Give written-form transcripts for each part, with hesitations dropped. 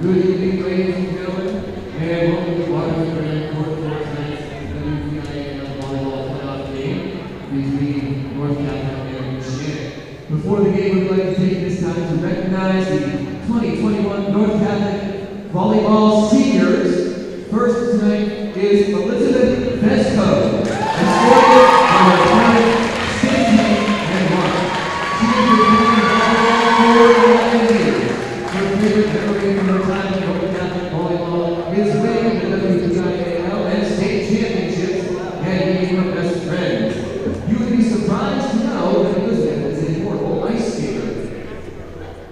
Good evening, ladies and gentlemen, and welcome to Washington Court for tonight's WPIAL Volleyball playoff game between North Catholic and Shannon. Before the game, we'd like to take this time to recognize the 2021 North Catholic Volleyball Seniors. First tonight is Elizabeth Vesco, escorted by her parents, Stacy and Mark. She has been playing volleyball for 11 years. Her favorite memory from her time in North Catholic volleyball is winning the WPIAL and state championships and being her best friends. You would be surprised to know that Elizabeth is an immortal ice skater.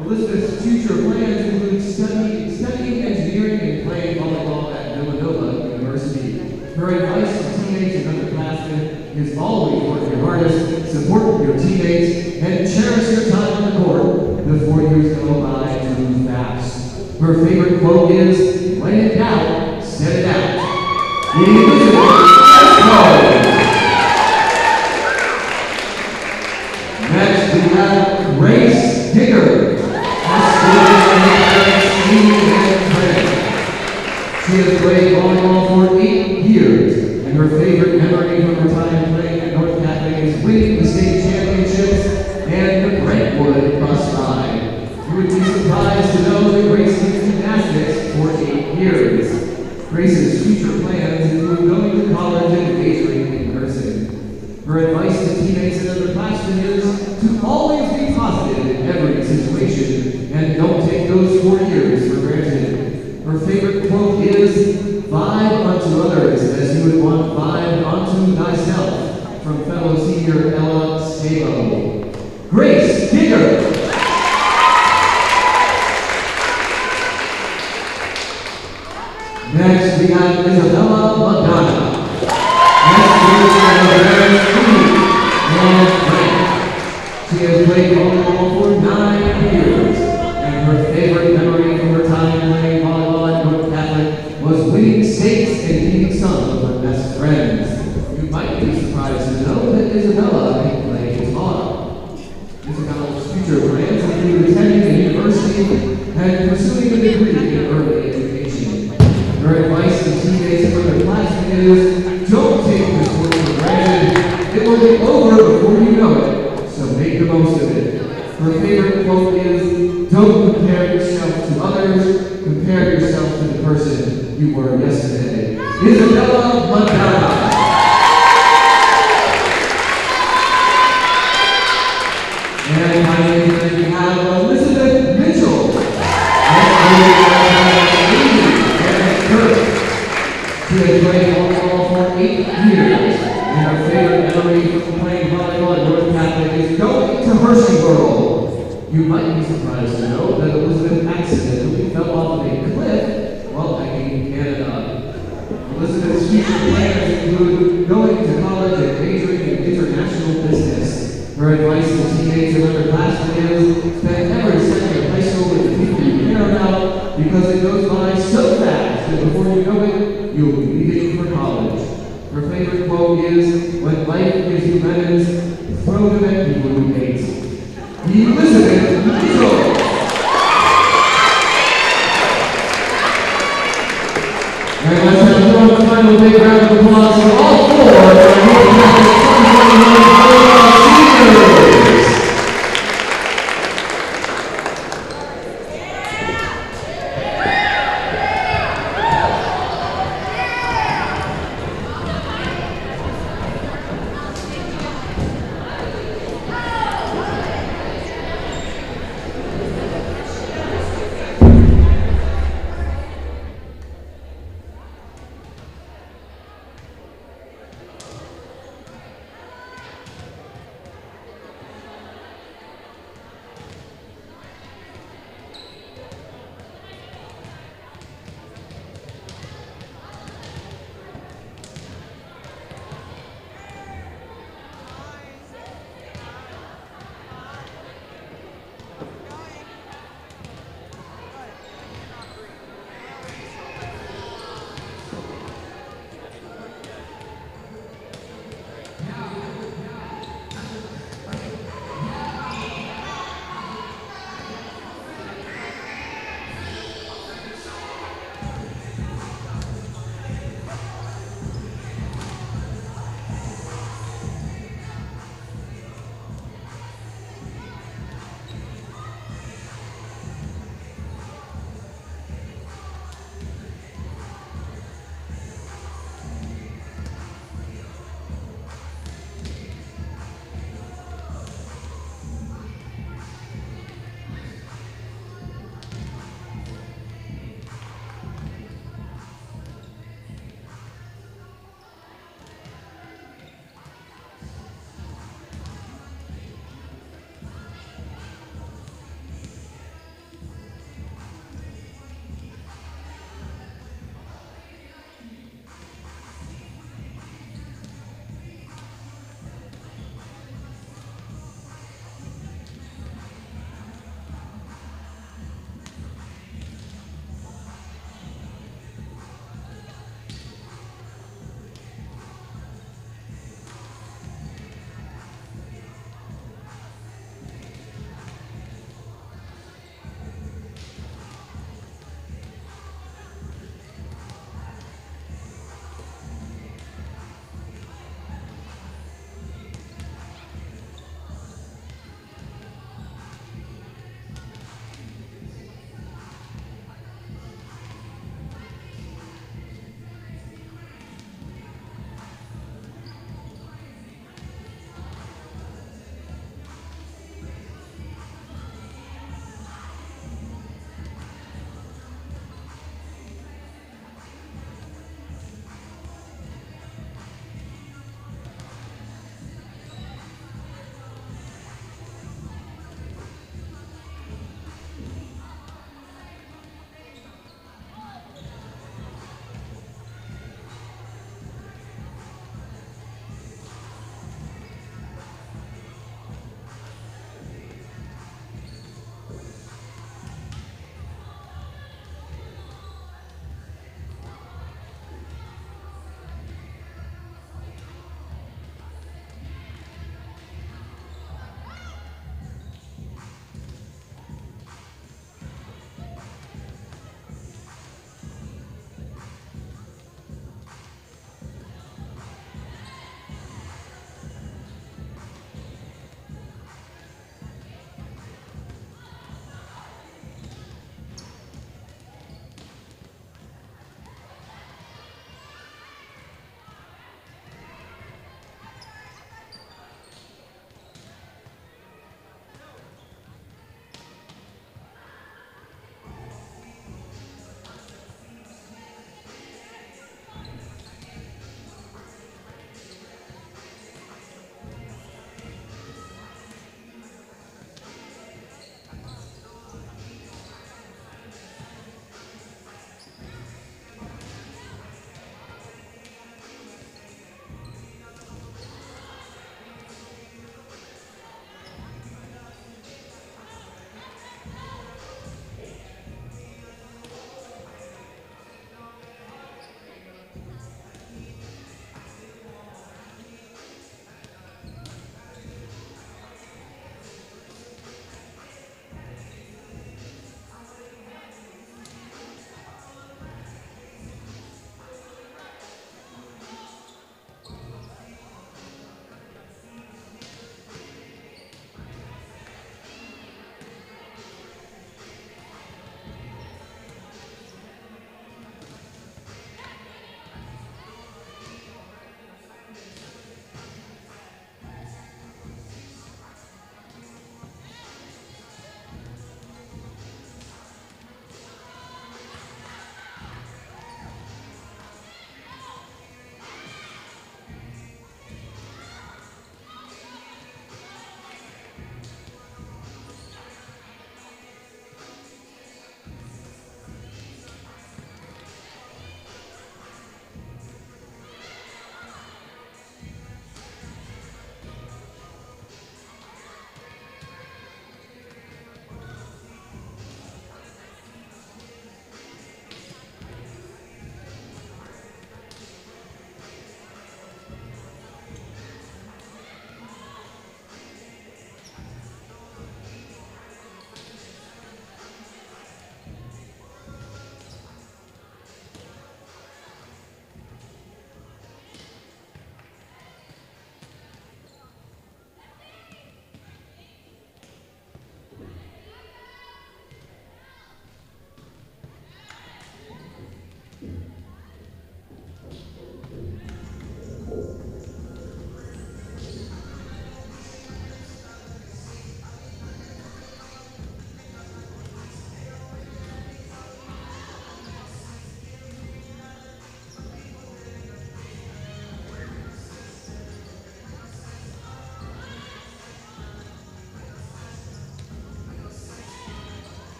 Elizabeth's future plans include studying engineering and playing volleyball at Villanova University. Her advice to teammates and underclassmen is always work your hardest, support your teammates, and cherish your time on the court. The 4 years go by too fast. Her favorite quote is, "When in doubt, set it out." Elizabeth Vesco. Next, we have Grace Digger. She has played volleyball for 8 years, and her favorite memory from her time playing at North Catholic is winning the state championships and the Brentwood bus ride. You would be surprised to know that Grace did gymnastics for 8 years. Grace's future plans include going to college and majoring in nursing. Her advice to teammates and underclassmen is to always be positive in every situation and don't take those 4 years for granted. Her favorite quote is, "Vibe unto others as you would want vibe unto thyself," from fellow senior Ella Stabo. Grace Digger. Next, we have Isabella Madonna. Next, we have Aaron and Frank. She has played volleyball for 9 years, and her favorite memory from her time playing volleyball at North Catholic was winning states and beating some of her best friends. You might be surprised to know that Isabella can play guitar. Isabella's future plans include attending a university and pursuing a degree in early education. Her advice to teammates and underclassmen is, don't take this work for granted. It will be over before you know it, so make the most of it. Her favorite quote is, don't compare yourself to others, compare yourself to the person you were yesterday. Isabella Madonna. And finally, we have Elizabeth Mitchell. She has played volleyball for 8 years, and her favorite memory from playing volleyball at North Catholic is going to Hersheyville. You might be surprised to know that Elizabeth accidentally fell off of a cliff while hiking in Canada. Elizabeth's future plans include going to college and majoring in international business. Her advice to teammates and underclassmen is, spend every second of high school with the people you care about, because it goes by so fast that before you know it, you'll be leaving for college. Her favorite quote is, when life gives you lemons, throw them at people who hate. Elizabeth Mitchell. And let's have one final big round of applause for all 4 of our North Catholic 2021 volleyball seniors.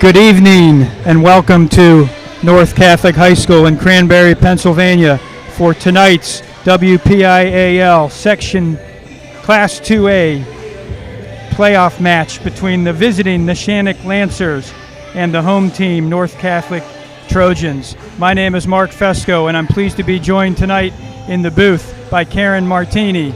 Good evening and welcome to North Catholic High School in Cranberry, Pennsylvania for tonight's WPIAL Section Class 2A playoff match between the visiting Neshannock Lancers and the home team North Catholic Trojans. My name is Mark Fesco and I'm pleased to be joined tonight in the booth by Karen Martini,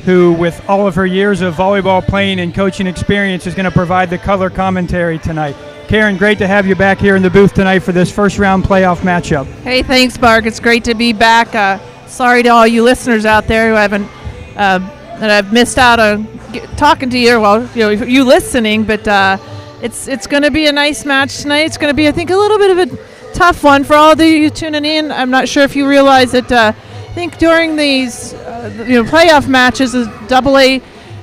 who with all of her years of volleyball playing and coaching experience is going to provide the color commentary tonight. Karen, great to have you back here in the booth tonight for this first round playoff matchup. Hey, thanks, Mark. It's great to be back. Sorry to all you listeners out there who haven't that I've missed out on talking to you. Well, you listening, but it's going to be a nice match tonight. It's going to be, I think, a little bit of a tough one for all of you tuning in. I'm not sure if you realize that. I think during these playoff matches, AA,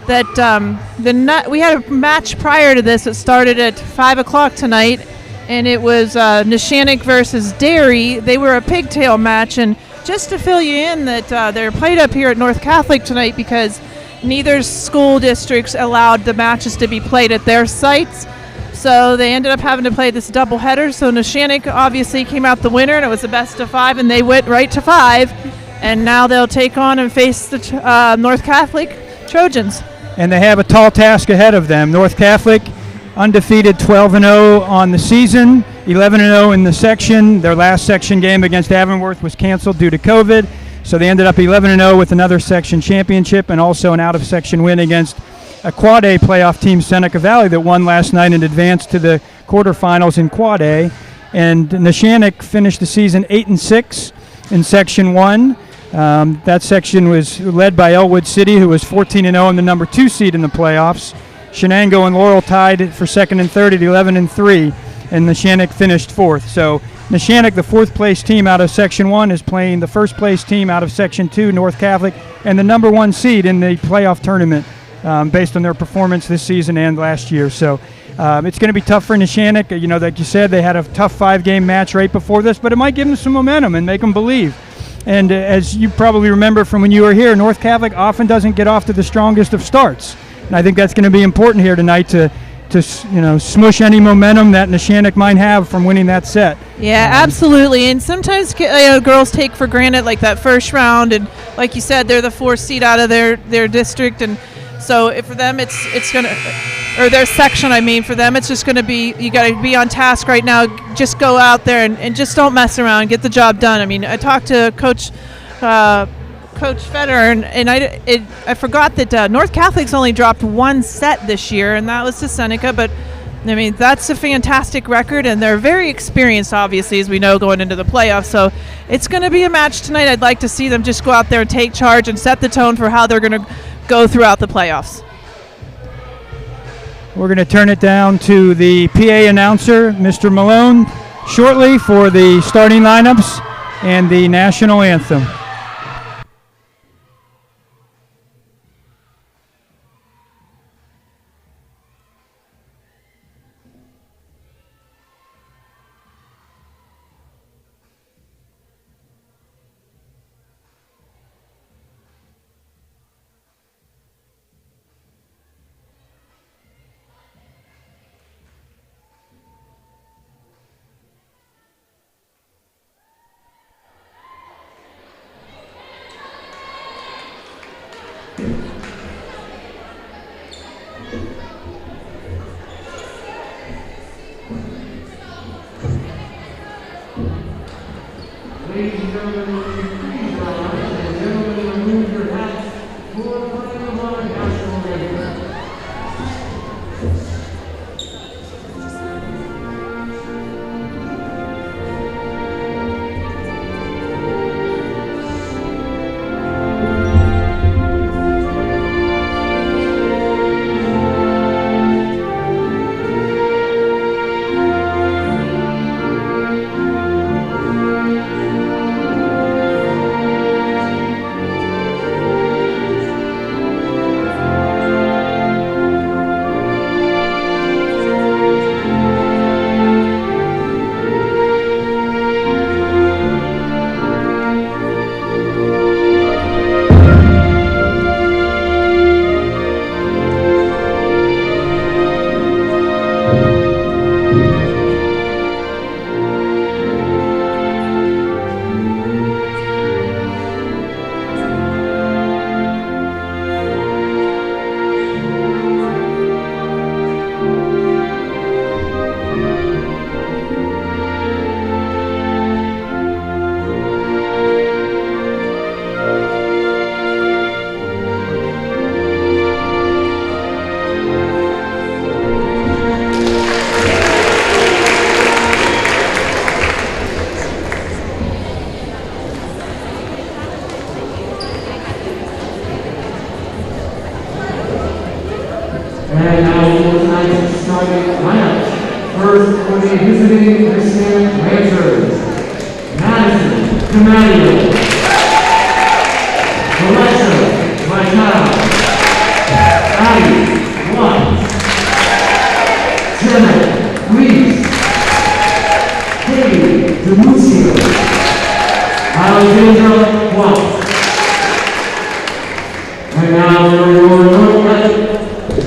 that we had a match prior to this that started at 5 o'clock tonight, and it was Neshannock versus Derry. They were a pigtail match, and just to fill you in that they're played up here at North Catholic tonight because neither school districts allowed the matches to be played at their sites. So they ended up having to play this doubleheader. So Neshannock obviously came out the winner, and it was the best of 5, and they went right to 5. And now they'll take on and face the North Catholic Trojans. And they have a tall task ahead of them. North Catholic undefeated 12-0 on the season, 11-0 in the section. Their last section game against Avonworth was canceled due to COVID, so they ended up 11-0 with another section championship and also an out-of-section win against a Quad A playoff team, Seneca Valley, that won last night and advanced to the quarterfinals in Quad A. And Neshannock finished the season 8-6 in Section 1. That section was led by Elwood City, who was 14-0 and the number 2 seed in the playoffs. Shenango and Laurel tied for second and third at 11-3, and Neshannock finished 4th. So Neshannock, the 4th place team out of Section 1, is playing the 1st place team out of Section 2, North Catholic, and the number 1 seed in the playoff tournament based on their performance this season and last year. So it's going to be tough for Neshannock. Like you said, they had a tough 5-game match right before this, but it might give them some momentum and make them believe. And as you probably remember from when you were here, North Catholic often doesn't get off to the strongest of starts. And I think that's going to be important here tonight to smush any momentum that Neshannock might have from winning that set. Yeah, absolutely. And sometimes girls take for granted like that first round, and like you said, they're the 4th seed out of their district, and so for them it's going to, or their section, for them it's just going to be, you got to be on task right now. Just go out there and just don't mess around. Get the job done. I talked to Coach Federer, and I forgot that North Catholic's only dropped 1 set this year, and that was to Seneca. But that's a fantastic record, and they're very experienced, obviously, as we know, going into the playoffs. So it's going to be a match tonight. I'd like to see them just go out there and take charge and set the tone for how they're going to go throughout the playoffs. We're going to turn it down to the PA announcer, Mr. Malone, shortly for the starting lineups and the national anthem. Ladies and gentlemen, please rise, and gentlemen, remove your hats for the playing of our national anthem. visiting Michigan Rangers, Madison Camadio, Alexa Vitale, Addie Watts, Jenna Reese, Katie DeMuccio, Alexandra Watts. And now for your Northwest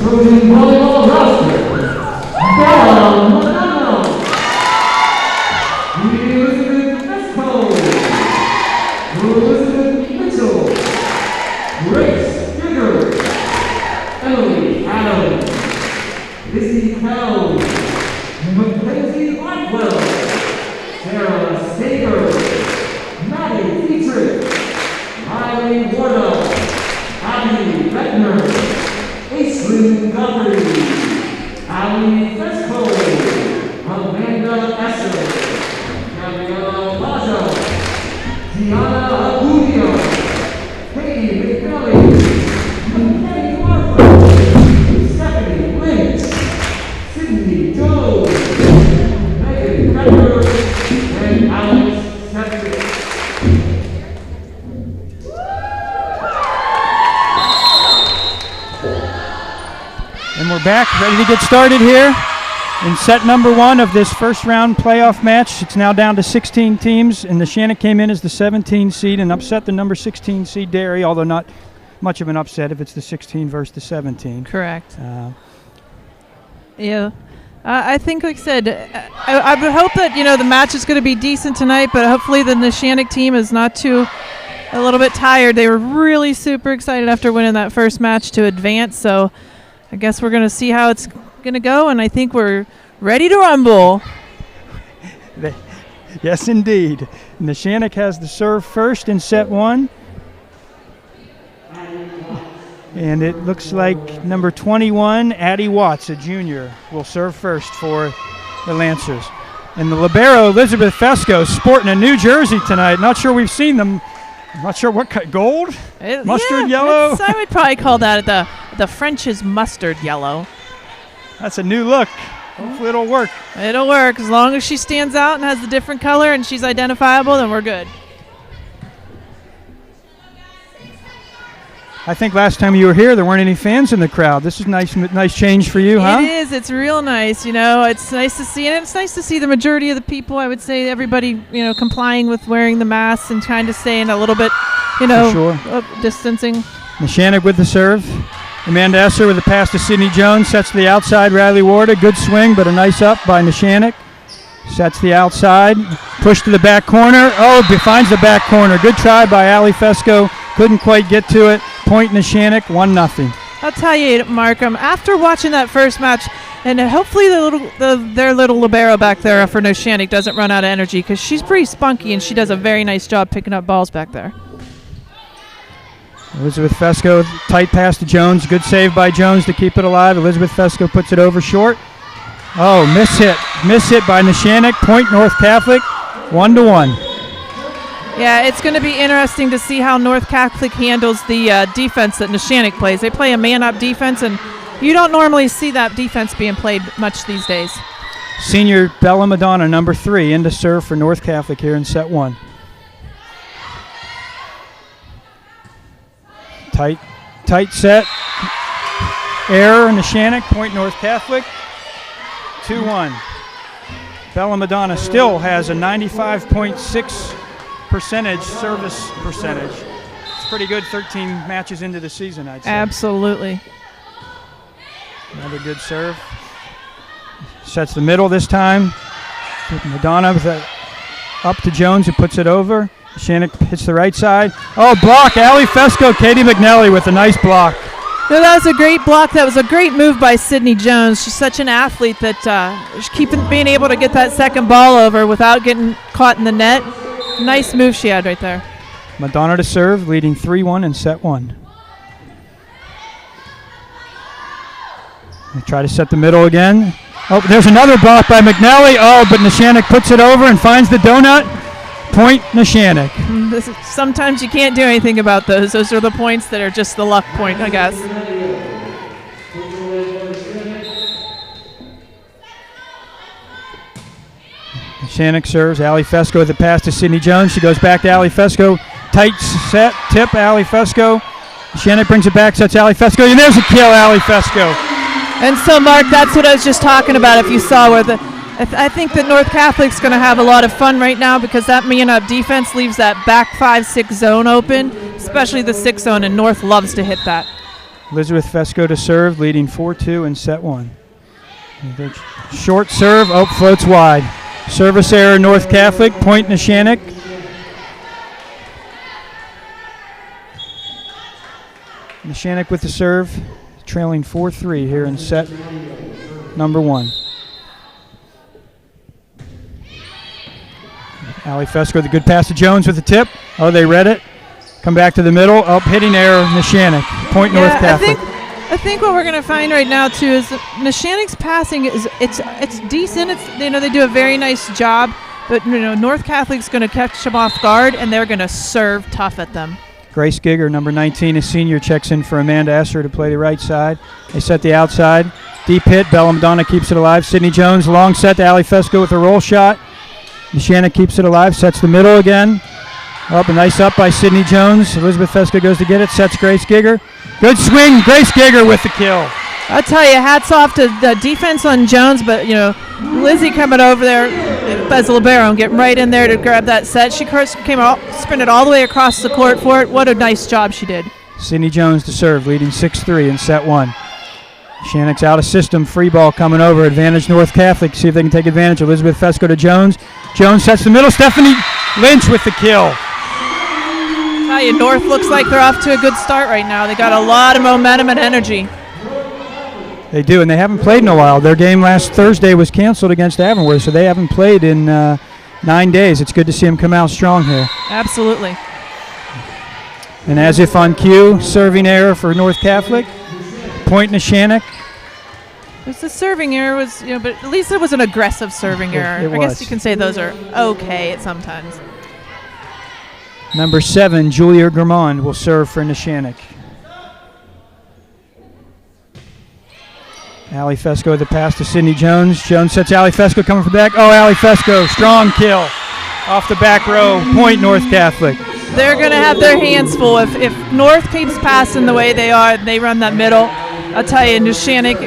Trojan volleyball roster, Bella Madonna, Elizabeth Esco, Elizabeth Mitchell, Grace Digger, Emily Adams, Lizzie Pell, Mackenzie Blackwell, Sarah Stager, Maddie Dietrich, Riley Wardell, Abby Beckner, Aislinn Guthrie, Ali Fesco, Amanda Esser, Gabriella Plaza, Tiana Agudia, Katie McNally, Kenny Martha, Stephanie Lynch, Sydney Jones, Megan Becker, and Alex Cedric. And we're back, ready to get started here in set number 1 of this first round playoff match. It's now down to 16 teams, and the Shannon came in as the 17 seed and upset the number 16 seed Derry, although not much of an upset if it's the 16 versus the 17. Correct. Yeah. I think, like I said, I would hope that, the match is going to be decent tonight, but hopefully the Neshannock team is not a little bit tired. They were really super excited after winning that first match to advance, so I guess we're going to see how it's going to go, and I think we're ready to rumble. Yes, indeed. Neshannock has the serve first in set 1. And it looks like number 21, Addie Watts, a junior, will serve first for the Lancers. And the libero, Elizabeth Fesco, sporting a new jersey tonight. Not sure we've seen them. I'm not sure what kind. Gold? Mustard yellow? I would probably call that the French's mustard yellow. That's a new look. Hopefully it'll work. It'll work. As long as she stands out and has a different color and she's identifiable, then we're good. I think last time you were here, there weren't any fans in the crowd. This is nice change for you, huh? It is. It's real nice. It's nice to see, and it's nice to see the majority of the people. I would say everybody, complying with wearing the masks and trying to stay in a little bit, sure. Distancing. Neshannock with the serve. Amanda Esser with the pass to Sydney Jones. Sets to the outside. Riley Ward, a good swing, but a nice up by Neshannock. Sets the outside. Push to the back corner. Oh, finds the back corner. Good try by Ali Fesco. Couldn't quite get to it. Point Neshannock, 1-0. I'll tell you, Markham, after watching that first match, and hopefully their little libero back there for Neshannock doesn't run out of energy, because she's pretty spunky and she does a very nice job picking up balls back there. Elizabeth Fesco, tight pass to Jones. Good save by Jones to keep it alive. Elizabeth Fesco puts it over short. Oh, miss hit by Neshannock. Point North Catholic, 1-1. Yeah, it's going to be interesting to see how North Catholic handles the defense that Neshannock plays. They play a man-up defense, and you don't normally see that defense being played much these days. Senior Bella Madonna, number 3, in to serve for North Catholic here in set 1. Tight set. Error, Neshannock, point North Catholic. 2-1. Bella Madonna still has a 95.6 service percentage. It's pretty good 13 matches into the season, I'd say. Absolutely. Another good serve. Sets the middle this time. Madonna with that up to Jones, who puts it over. Shannock hits the right side. Oh, block. Ali Fesco, Katie McNally with a nice block. No, that was a great block. That was a great move by Sydney Jones. She's such an athlete that being able to get that second ball over without getting caught in the net. Nice move she had right there. Madonna to serve, leading 3-1 in set 1. They try to set the middle again. Oh, there's another block by McNally. Oh, but Neshannock puts it over and finds the donut. Point Neshannock. Sometimes you can't do anything about those. Those are the points that are just the luck point, I guess. Shannock serves. Ali Fesco with the pass to Sydney Jones. She goes back to Ali Fesco. Tight set, tip, Ali Fesco. Shannock brings it back, sets Ali Fesco, and there's a kill, Ali Fesco. And so, Mark, that's what I was just talking about. If you saw where I think that North Catholic's going to have a lot of fun right now because that man-up defense leaves that back 5-6 zone open, especially the 6 zone, and North loves to hit that. Elizabeth Fesco to serve, leading 4-2 in set 1. Short serve, floats wide. Service error, North Catholic, point Neshannock. Neshannock with the serve, trailing 4-3 here in set number 1. Ali Fesco with a good pass to Jones with the tip. Oh, they read it. Come back to the middle. Hitting error, Neshannock. Point North Catholic. I think what we're going to find right now too is Neshannock's passing is it's decent. They do a very nice job, but North Catholic's going to catch them off guard and they're going to serve tough at them. Grace Giger, number 19, a senior, checks in for Amanda Esser to play the right side. They set the outside. Deep hit. Bella Madonna keeps it alive. Sydney Jones, long set to Ali Fesco with a roll shot. Neshannock keeps it alive, sets the middle again. A nice up by Sydney Jones. Elizabeth Fesco goes to get it, sets Grace Giger. Good swing, Grace Giger with the kill. I'll tell you, hats off to the defense on Jones, but Lizzie coming over there as a libero and getting right in there to grab that set. She came out, sprinted all the way across the court for it. What a nice job she did. Sydney Jones to serve, leading 6-3 in set 1. Shannock's out of system, free ball coming over. Advantage North Catholic, see if they can take advantage. Elizabeth Fesco to Jones. Jones sets the middle. Stephanie Lynch with the kill. I tell you, North looks like they're off to a good start right now. They got a lot of momentum and energy. They do, and they haven't played in a while. Their game last Thursday was canceled against Avonworth, so they haven't played in 9 days. It's good to see them come out strong here. Absolutely. And as if on cue, serving error for North Catholic. Point Neshannock. It's the serving error was, but at least it was an aggressive serving error. I guess you can say those are okay at sometimes. Number 7, Julia Germond will serve for Neshannock. Ali Fesco with the pass to Sydney Jones. Jones sets Ali Fesco coming from back. Ali Fesco, strong kill off the back row. Point North Catholic. They're going to have their hands full. If North keeps passing the way they are, they run that middle. I'll tell you, Neshannock,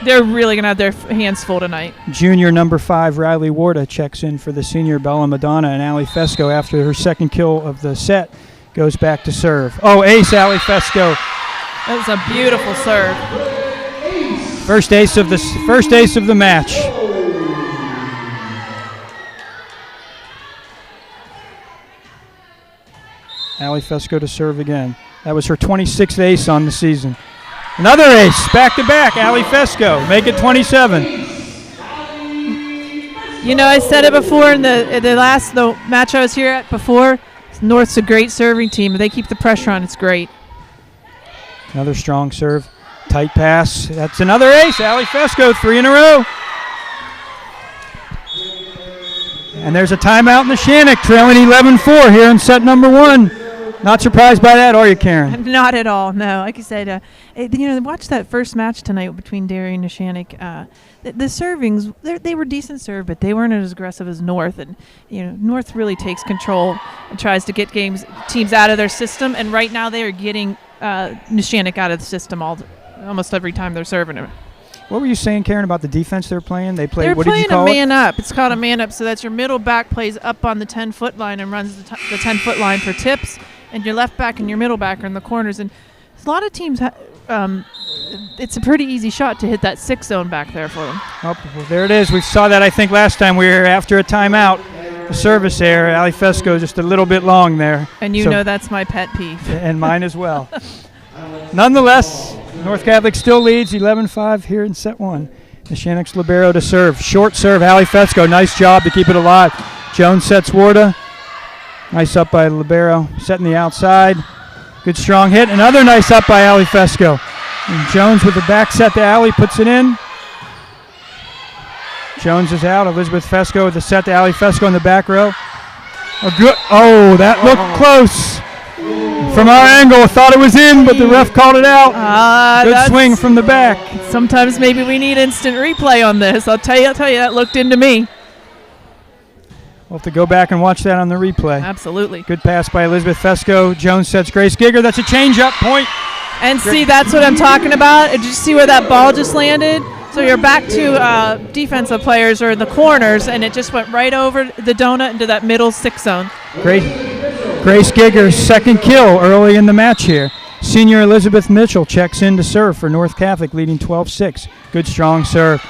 they're really going to have their hands full tonight. Junior number 5, Riley Warda, checks in for the senior Bella Madonna, and Ali Fesco, after her second kill of the set, goes back to serve. Ace Ali Fesco. That was a beautiful serve. First ace of the match. Ali Fesco to serve again. That was her 26th ace on the season. Another ace, back-to-back, Ali Fesco, make it 27. I said it before in the match I was here at before. North's a great serving team. If they keep the pressure on, it's great. Another strong serve, tight pass. That's another ace, Ali Fesco, 3 in a row. And there's a timeout in the Neshannock, trailing 11-4 here in set number 1. Not surprised by that, are you, Karen? Not at all, no. Like you said, watch that first match tonight between Derry and Neshannock. The servings, they were decent serve, but they weren't as aggressive as North. And North really takes control and tries to get teams out of their system. And right now they are getting Neshannock out of the system almost every time they're serving him. What were you saying, Karen, about the defense they're playing? They're playing a man-up. It's called a man-up, so that's your middle back plays up on the 10-foot line and runs the 10-foot line for tips. And your left back and your middle back are in the corners. And a lot of teams, it's a pretty easy shot to hit that 6 zone back there for them. Well, there it is. We saw that, I think, last time we were after a timeout. A service error. Ali Fesco just a little bit long there. And that's my pet peeve. And mine as well. Nonetheless, North Catholic still leads 11-5 here in set 1. Neshannock's libero to serve. Short serve, Ali Fesco. Nice job to keep it alive. Jones sets Warda. Nice up by libero, setting the outside. Good strong hit. Another nice up by Ali Fesco. And Jones with the back set to Ali, puts it in. Jones is out. Elizabeth Fesco with the set to Ali Fesco in the back row. That looked close. From our angle, thought it was in, but the ref called it out. Good swing from the back. Sometimes maybe we need instant replay on this. I'll tell you, that looked into me. We'll have to go back and watch that on the replay. Absolutely. Good pass by Elizabeth Fesco. Jones sets Grace Giger. That's a change-up point. And see, that's what I'm talking about. Did you see where that ball just landed? So you're back to defensive players or the corners, and it just went right over the donut into that middle 6 zone. Grace Giger's second kill early in the match here. Senior Elizabeth Mitchell checks in to serve for North Catholic, leading 12-6. Good strong serve.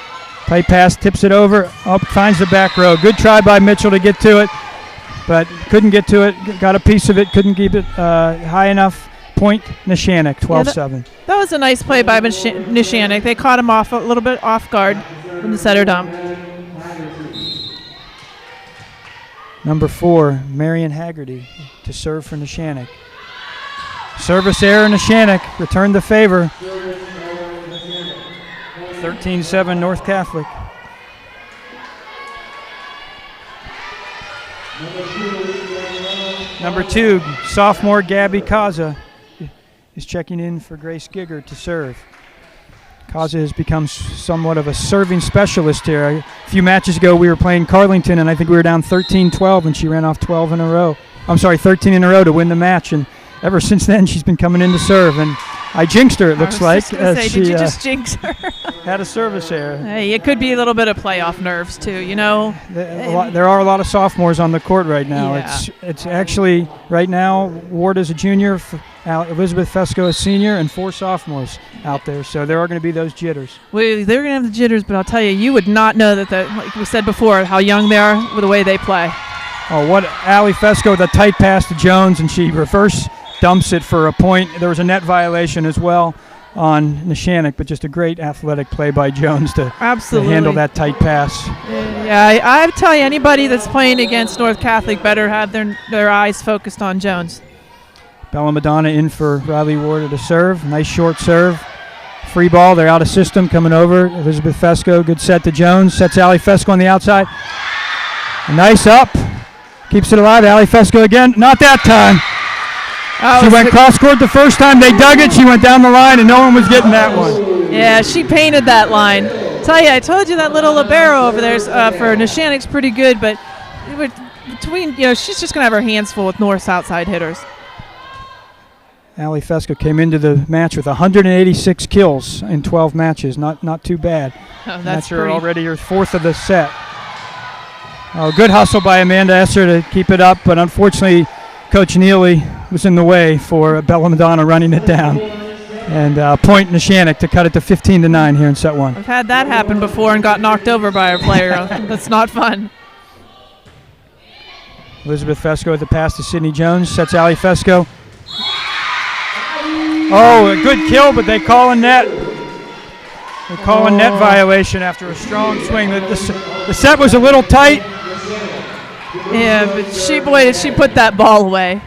Tight pass, tips it over, up, finds the back row. Good try by Mitchell to get to it, but couldn't get to it. Got a piece of it, couldn't keep it high enough. Point Nishanik, 12-7. That was a nice play by Nishanik. They caught him off a little bit off guard when the setter dumped. Number 4, Marion Haggerty to serve for Nishanik. Service error, Nishanik returned the favor. 13-7 North Catholic. Number 2, sophomore Gabby Kaza is checking in for Grace Giger to serve. Kaza has become somewhat of a serving specialist here. A few matches ago we were playing Carlington, and I think we were down 13-12, and she ran off 12 in a row. 13 in a row to win the match, and ever since then she's been coming in to serve. And I jinxed her, it looks like. Did you just jinx her? Had a service error. Hey, it could be a little bit of playoff nerves too, you know. There are a lot of sophomores on the court right now. Yeah. It's actually right now Ward is a junior, Elizabeth Fesco a senior, and 4 sophomores out there. So there are going to be those jitters. Well, they're going to have the jitters, but I'll tell you would not know that, like we said before, how young they are with the way they play. Oh, what Allie Fesco with a tight pass to Jones, and she reverse dumps it for a point. There was a net violation as well on Nishanik, but just a great athletic play by Jones to handle that tight pass. Yeah, I tell you, anybody that's playing against North Catholic better have their eyes focused on Jones. Bella Madonna in for Riley Ward to serve. Nice short serve. Free ball. They're out of system coming over. Elizabeth Fesco, good set to Jones. Sets Allie Fesco on the outside. A nice up. Keeps it alive. Allie Fesco again. Not that time. She went cross-court the first time. They dug it. She went down the line, and no one was getting that one. Yeah, she painted that line. I told you that little libero over there for Nishanik's pretty good, but between, she's just going to have her hands full with North's outside hitters. Allie Fesco came into the match with 186 kills in 12 matches. Not too bad. Oh, that's her already her 4th of the set. Oh, good hustle by Amanda Esser to keep it up, but unfortunately Coach Neely was in the way for Bella Madonna running it down. And point Nishanik to cut it to 15-9 here in set 1. I've had that happen before and got knocked over by a player. That's not fun. Elizabeth Fesco with the pass to Sydney Jones. Sets Allie Fesco. Oh, a good kill, but they call a net. They call a net violation after a strong swing. The set was a little tight. Yeah, but did she put that ball away.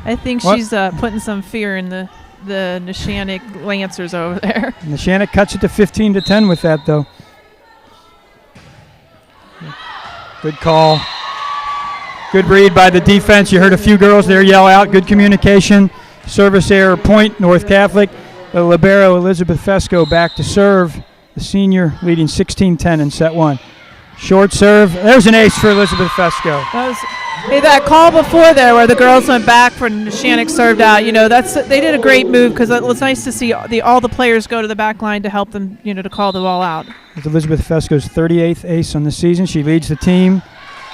I think she's putting some fear in the Nishanik Lancers over there. Nishanik cuts it to 15-10 with that, though. Good call. Good read by the defense. You heard a few girls there yell out. Good communication. Service error, point North Catholic. The libero Elizabeth Fesco back to serve. The senior leading 16-10 in set 1. Short serve. There's an ace for Elizabeth Fesco. That call before there where the girls went back for Nishanik served out, they did a great move because it was nice to see all the players go to the back line to help them, to call the ball out. It's Elizabeth Fesco's 38th ace on the season. She leads the team.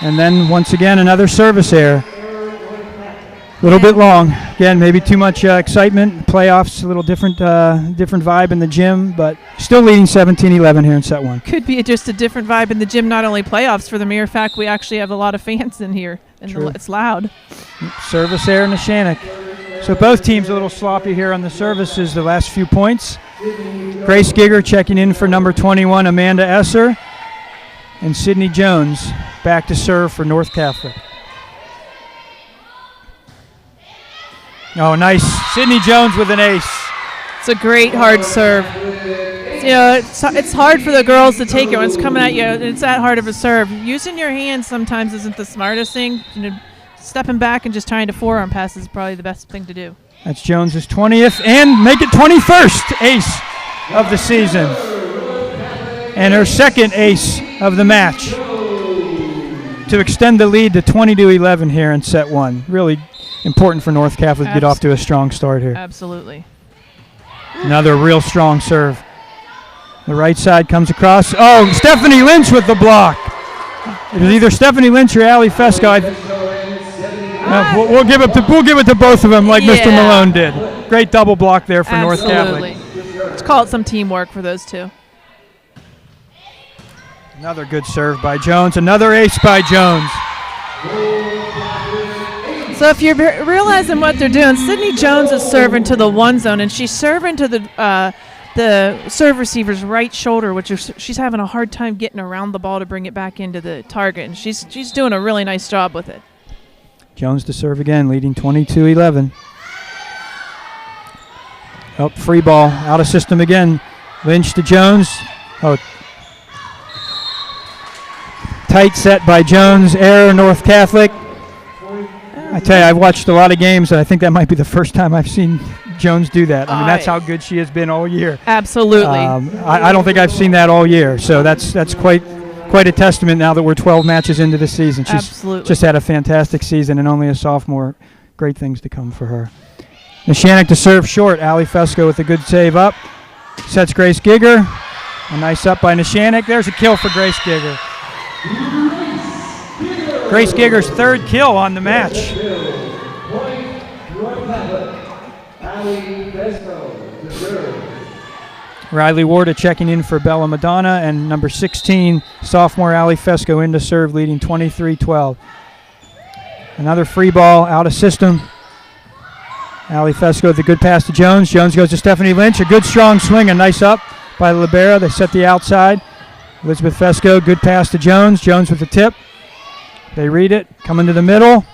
And then once again, another service error. A little bit long. Again, maybe too much excitement. Playoffs, a little different vibe in the gym, but still leading 17-11 here in set 1. Could be just a different vibe in the gym, not only playoffs, for the mere fact we actually have a lot of fans in here, and it's loud. Service error, Nishanik. So both teams a little sloppy here on the services the last few points. Grace Giger checking in for number 21, Amanda Esser, and Sydney Jones back to serve for North Catholic. Oh, nice. Sydney Jones with an ace. It's a great hard serve. It's hard for the girls to take it when it's coming at you. It's that hard of a serve. Using your hands sometimes isn't the smartest thing. Stepping back and just trying to forearm pass is probably the best thing to do. That's Jones's 20th and make it 21st ace of the season. And her second ace of the match. to extend the lead to 22-11 here in set one. Really important for North Catholic to get off to a strong start here. Absolutely. Another real strong serve. The right side comes across. Oh, Stephanie Lynch with the block. It was either Stephanie Lynch or Ali Fesco. We'll give it to both of them like Mr. Malone did. Great double block there for North Catholic. Let's call it some teamwork for those two. Another good serve by Jones. Another ace by Jones. So if you're realizing what they're doing, Sydney Jones is serving to the one zone, and she's serving to the serve receiver's right shoulder, which is, she's having a hard time getting around the ball to bring it back into the target, and she's doing a really nice job with it. Jones to serve again, leading 22-11. Oh, free ball, out of system again. Lynch to Jones. Oh, tight set by Jones. Error, North Catholic. I tell you, I've watched a lot of games, and I think that might be the first time I've seen Jones do that. I mean, that's how good she has been all year. Absolutely. I don't think I've seen that all year, so that's quite a testament now that we're 12 matches into the season. She's Absolutely. just had a fantastic season, and only a sophomore. Great things to come for her. Nishanik to serve short. Ali Fesco with a good save up. Sets Grace Giger. A nice up by Nishanik. There's a kill for Grace Giger. Grace Giger's third kill on the match. Riley Warda checking in for Bella Madonna, and number 16, sophomore Ali Fesco in to serve, leading 23-12. Another free ball out of system. Ali Fesco with a good pass to Jones. Jones goes to Stephanie Lynch. A good strong swing, a nice up by the libero. They set the outside. Elizabeth Fesco, good pass to Jones. Jones with the tip. They read it, coming to the middle.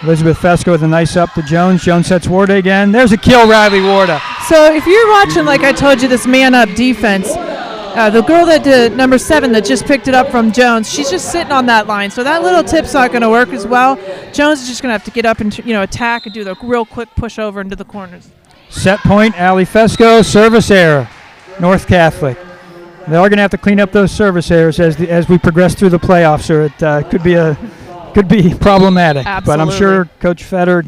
Elizabeth Fesco with a nice up to Jones. Jones sets Warda again. There's a kill, Riley Warda. So if you're watching, like I told you, this man-up defense, the girl that did number 7 that just picked it up from Jones, she's just sitting on that line. So that little tip's not going to work as well. Jones is just going to have to get up and attack and do the real quick push over into the corners. Set point, Ali Fesco, service error, North Catholic. They are going to have to clean up those service errors as we progress through the playoffs, or it could be problematic. Absolutely. But I'm sure Coach Fetter,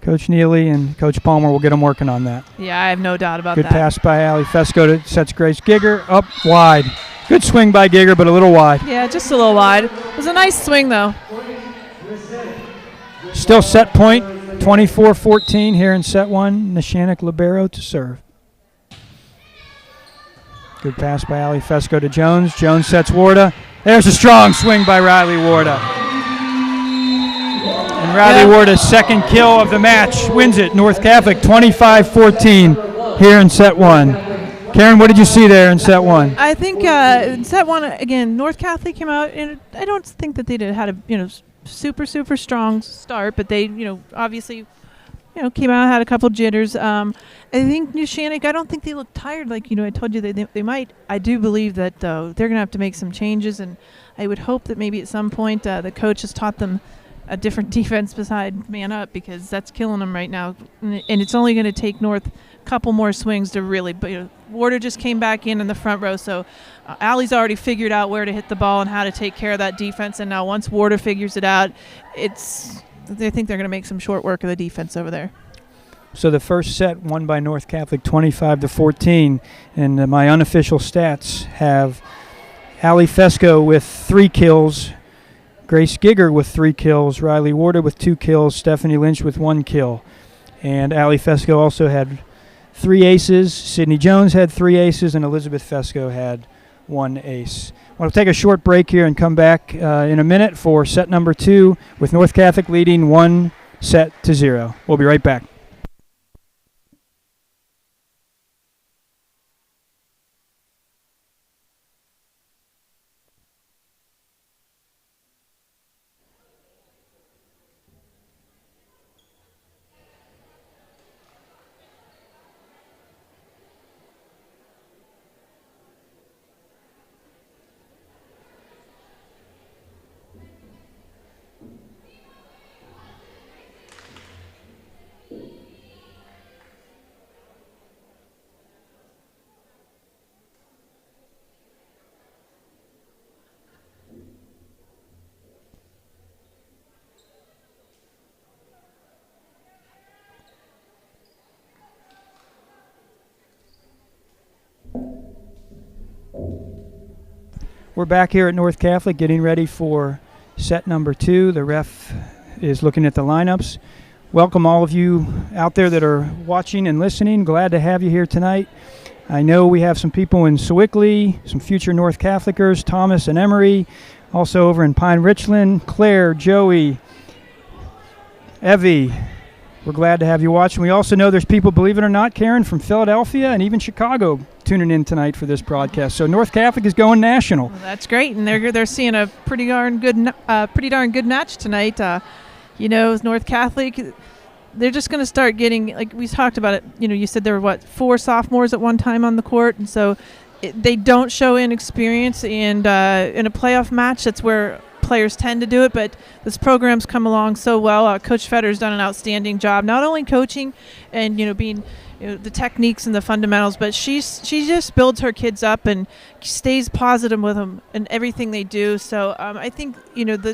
Coach Neely, and Coach Palmer will get them working on that. Yeah, I have no doubt about that. Good pass by Ali Fesco to sets Grace Giger up wide. Good swing by Giger, but a little wide. Yeah, just a little wide. It was a nice swing, though. Still set point, 24-14 here in set one. Nishanik libero to serve. Good pass by Ali Fesco to Jones. Jones sets Warda. There's a strong swing by Riley Warda. And Riley Warda's second kill of the match wins it. North Catholic 25-14 here in set one. Karen, what did you see there in set one? I think in set one, again, North Catholic came out, and I don't think that they had a super strong start, but they obviously came out, had a couple jitters. I think Nishanik, I don't think they look tired like, I told you they might. I do believe that they're going to have to make some changes, and I would hope that maybe at some point the coach has taught them a different defense beside man up, because that's killing them right now. And it's only going to take North a couple more swings to really, but Warda just came back in the front row, so Allie's already figured out where to hit the ball and how to take care of that defense, and now once Warda figures it out, I think they're going to make some short work of the defense over there. So the first set won by North Catholic 25-14, and my unofficial stats have Ali Fesco with 3 kills, Grace Giger with 3 kills, Riley Warda with 2 kills, Stephanie Lynch with 1 kill. And Ali Fesco also had 3 aces, Sydney Jones had 3 aces, and Elizabeth Fesco had 1 ace. We'll take a short break here and come back in a minute for set number 2 with North Catholic leading 1-0. We'll be right back. We're back here at North Catholic getting ready for set number 2. The ref is looking at the lineups. Welcome all of you out there that are watching and listening. Glad to have you here tonight. I know we have some people in Sewickley, some future North Catholicers, Thomas and Emery, also over in Pine Richland, Claire, Joey, Evie. We're glad to have you watching. We also know there's people, believe it or not, Karen, from Philadelphia and even Chicago tuning in tonight for this broadcast. So North Catholic is going national. Well, that's great, and they're seeing a pretty darn good match tonight. North Catholic, they're just going to start getting, like we talked about it. You said there were 4 sophomores at one time on the court, and so they don't show inexperience. And in a playoff match, that's where players tend to do it, but this program's come along so well. Coach Fetter's done an outstanding job, not only coaching and being the techniques and the fundamentals, but she just builds her kids up and stays positive with them in everything they do. So I think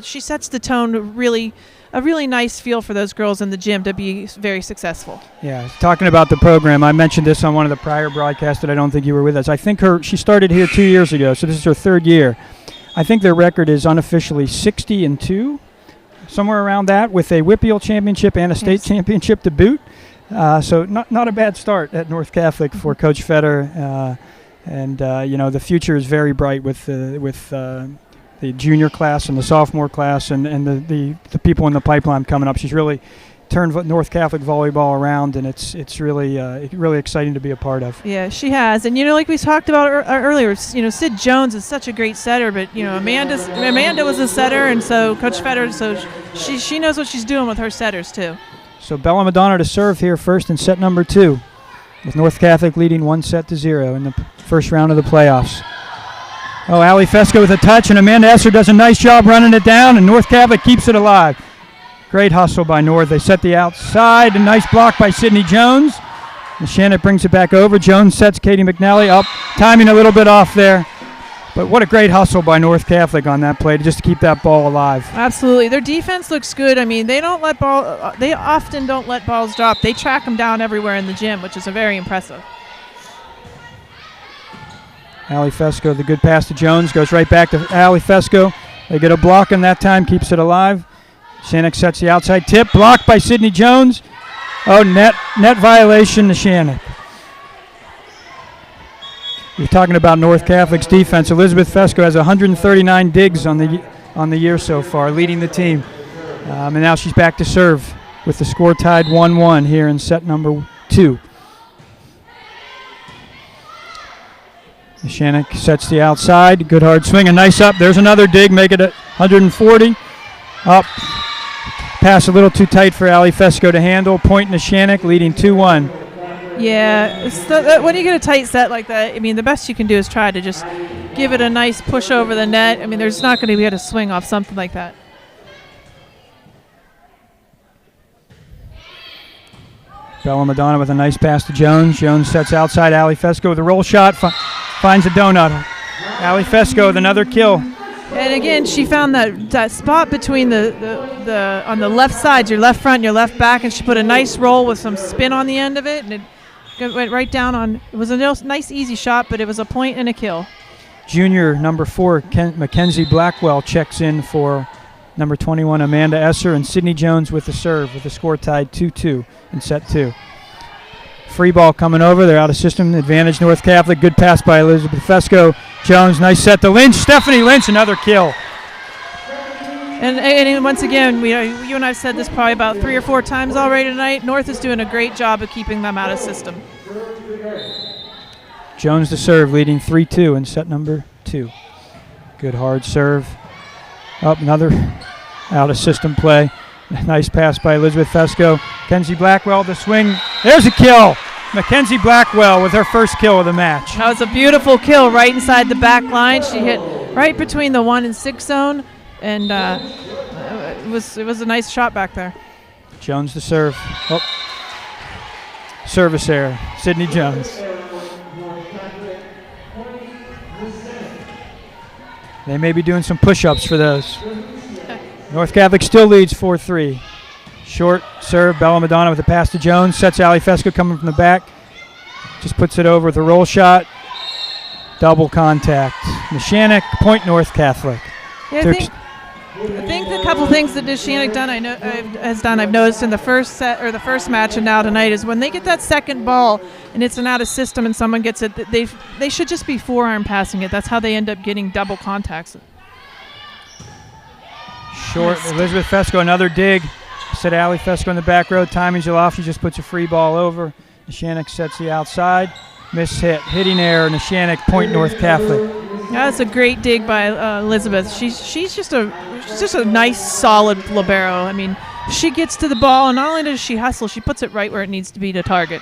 she sets the tone, a really nice feel for those girls in the gym to be very successful. Yeah, talking about the program, I mentioned this on one of the prior broadcasts that I don't think you were with us. I think she started here 2 years ago, so this is her 3rd year. I think their record is unofficially 60-2, somewhere around that, with a WPIAL championship and a state championship to boot. So not a bad start at North Catholic for Coach Fetter. The future is very bright with the junior class and the sophomore class and the people in the pipeline coming up. She's really turned North Catholic volleyball around, and it's really exciting to be a part of. Yeah, she has, and like we talked about earlier, Sid Jones is such a great setter, but Amanda was a setter, and so Coach Fetter, so she knows what she's doing with her setters too. So Bella Madonna to serve here first in set number 2, with North Catholic leading 1-0 in the first round of the playoffs. Oh, Allie Fesco with a touch, and Amanda Esser does a nice job running it down, and North Catholic keeps it alive. Great hustle by North. They set the outside. A nice block by Sydney Jones. Shannon brings it back over. Jones sets Katie McNally up. Timing a little bit off there. But what a great hustle by North Catholic on that play just to keep that ball alive. Absolutely. Their defense looks good. I mean, they often don't let balls drop. They track them down everywhere in the gym, which is very impressive. Allie Fesco, the good pass to Jones, goes right back to Allie Fesco. They get a block, and that time keeps it alive. Shannon sets the outside tip, blocked by Sydney Jones. Oh, net violation to Shannon. You're talking about North Catholic's defense. Elizabeth Fesco has 139 digs on the year so far, leading the team. And now she's back to serve with the score tied 1-1 here in set number 2. Shannon sets the outside. Good hard swing. A nice up. There's another dig. Make it 140. Up. Pass a little too tight for Allie Fesco to handle. Point to Shannon, leading 2-1. Yeah. When you get a tight set like that, I mean, the best you can do is try to just give it a nice push over the net. I mean, there's not going to be able to swing off something like that. Bella Madonna with a nice pass to Jones. Jones sets outside. Allie Fesco with a roll shot. Finds a donut. Allie Fesco with another kill. And again, she found that spot between the on the left side, your left front, and your left back, and she put a nice roll with some spin on the end of it, and it went right down on. It was a nice, easy shot, but it was a point and a kill. Junior number 4, Mackenzie Blackwell checks in for number 21, Amanda Esser, and Sydney Jones with the serve, with the score tied 2-2 in set 2. Free ball coming over. They're out of system. Advantage North Catholic. Good pass by Elizabeth Fesco. Jones, nice set to Lynch. Stephanie Lynch, another kill. And once again, you and I have said this probably about 3 or 4 times already tonight. North is doing a great job of keeping them out of system. Jones to serve, leading 3-2 in set number 2. Good hard serve. Up another out of system play. Nice pass by Elizabeth Fesco. Mackenzie Blackwell, the swing. There's a kill. Mackenzie Blackwell with her first kill of the match. That was a beautiful kill right inside the back line. She hit right between the 1 and 6 zone, and it was a nice shot back there. Jones to serve. Oh. Service error. Sydney Jones. They may be doing some push-ups for those. North Catholic still leads 4-3. Short serve, Bella Madonna with a pass to Jones. Sets Allie Fesco coming from the back. Just puts it over with a roll shot. Double contact. Neshannock, point North Catholic. Yeah, I think a couple things that Neshannock has done I've noticed in the first set or the first match and now tonight is when they get that second ball and it's an out of system and someone gets it, they should just be forearm passing it. That's how they end up getting double contacts. Short, Elizabeth Fesco, another dig. Set Allie Fesco in the back row. Timing's off. She just puts a free ball over. Neshannock sets the outside. Miss hit. Hitting error. Neshannock, point North Catholic. Yeah, that's a great dig by Elizabeth. She's just a nice, solid libero. I mean, she gets to the ball, and not only does she hustle, she puts it right where it needs to be to target.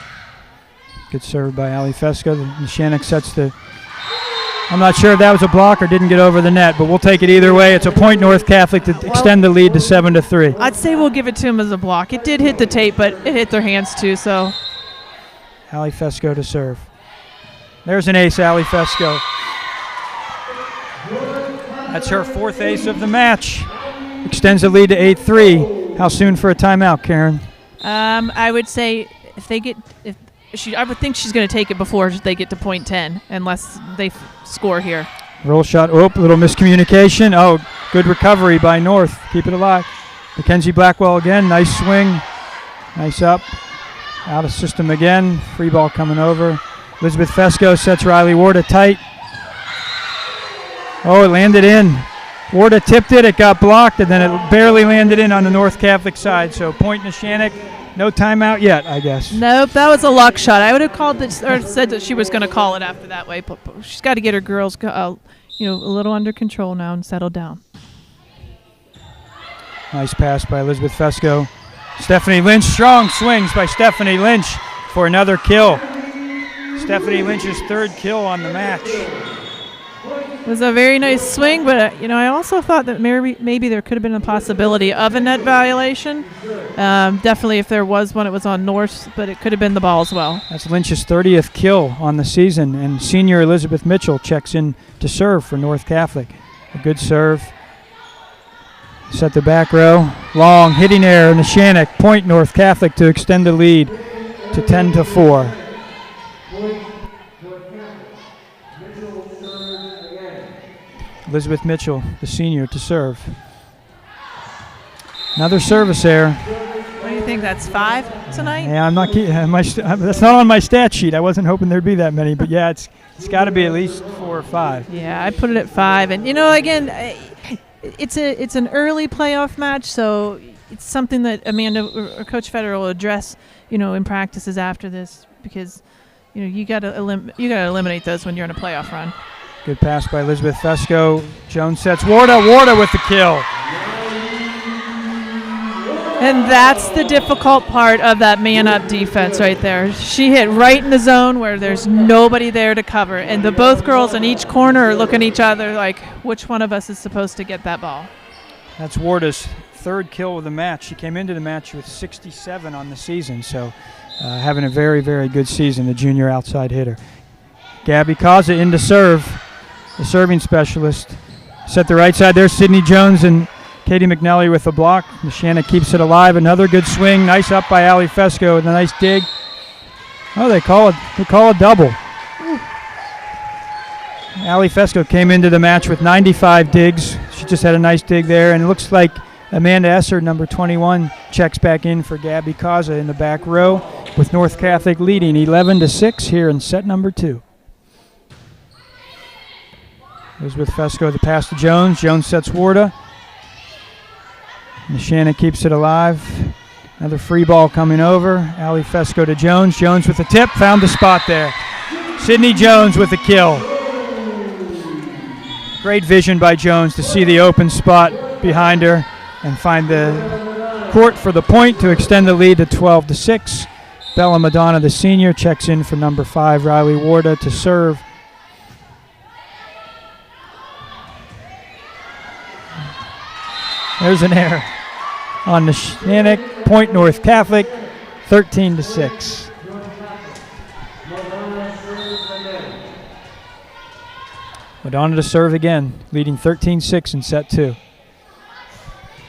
Good serve by Allie Fesco. Neshannock sets the... I'm not sure if that was a block or didn't get over the net, but we'll take it either way. It's a point North Catholic to extend the lead to 7-3. I'd say we'll give it to them as a block. It did hit the tape, but it hit their hands too, so... Allie Fesco to serve. There's an ace, Allie Fesco. That's her fourth ace of the match. Extends the lead to 8-3. How soon for a timeout, Karen? I would say I would think she's going to take it before they get to point 10, unless they score here. Roll shot. Oh, little miscommunication. Oh, good recovery by North. Keep it alive. Mackenzie Blackwell again. Nice swing. Nice up. Out of system again. Free ball coming over. Elizabeth Fesco sets Riley Warda tight. Oh, it landed in. Warda tipped it. It got blocked, and then it barely landed in on the North Catholic side. So point Neshannock. No timeout yet, I guess. Nope, that was a luck shot. I would have called this or said that she was going to call it after that way. But she's got to get her girls, a little under control now and settle down. Nice pass by Elizabeth Fesco. Stephanie Lynch, strong swings by Stephanie Lynch for another kill. Stephanie Lynch's third kill on the match. It was a very nice swing, but I also thought that maybe there could have been a possibility of a net violation. Definitely, if there was one, it was on North, but it could have been the ball as well. That's Lynch's 30th kill on the season, and senior Elizabeth Mitchell checks in to serve for North Catholic. A good serve. Set the back row. Long hitting error. Neshannock, point North Catholic to extend the lead to 10-4. Elizabeth Mitchell, the senior, to serve. Another service error. What do you think? That's 5 tonight? Yeah, I'm not. That's not on my stat sheet. I wasn't hoping there'd be that many, but yeah, it's got to be at least 4 or 5. Yeah, I put it at 5, and again, it's an early playoff match, so it's something that Amanda or Coach Federer will address, in practices after this, because you got to eliminate those when you're in a playoff run. Good pass by Elizabeth Fesco. Jones sets Warda with the kill. And that's the difficult part of that man-up defense right there. She hit right in the zone where there's nobody there to cover. And both girls in each corner are looking at each other like, which one of us is supposed to get that ball? That's Warda's third kill of the match. She came into the match with 67 on the season, so having a very, very good season, the junior outside hitter. Gabby Kaza in to serve. The serving specialist. Set the right side there. Sydney Jones and Katie McNally with the block. Neshannock keeps it alive. Another good swing. Nice up by Allie Fesco with a nice dig. Oh, they call a double. Allie Fesco came into the match with 95 digs. She just had a nice dig there, and it looks like Amanda Esser, number 21, checks back in for Gabby Kaza in the back row, with North Catholic leading 11-6 here in set number 2. Elizabeth Fesco, the pass to Jones. Jones sets Warda. Neshannock keeps it alive. Another free ball coming over. Allie Fesco to Jones. Jones with the tip. Found the spot there. Sydney Jones with the kill. Great vision by Jones to see the open spot behind her and find the court for the point to extend the lead to 12-6. Bella Madonna, the senior, checks in for number 5, Riley Warda, to serve. There's an error on Neshannock. Point North Catholic, 13-6. Madonna to serve again, leading 13-6 in set 2.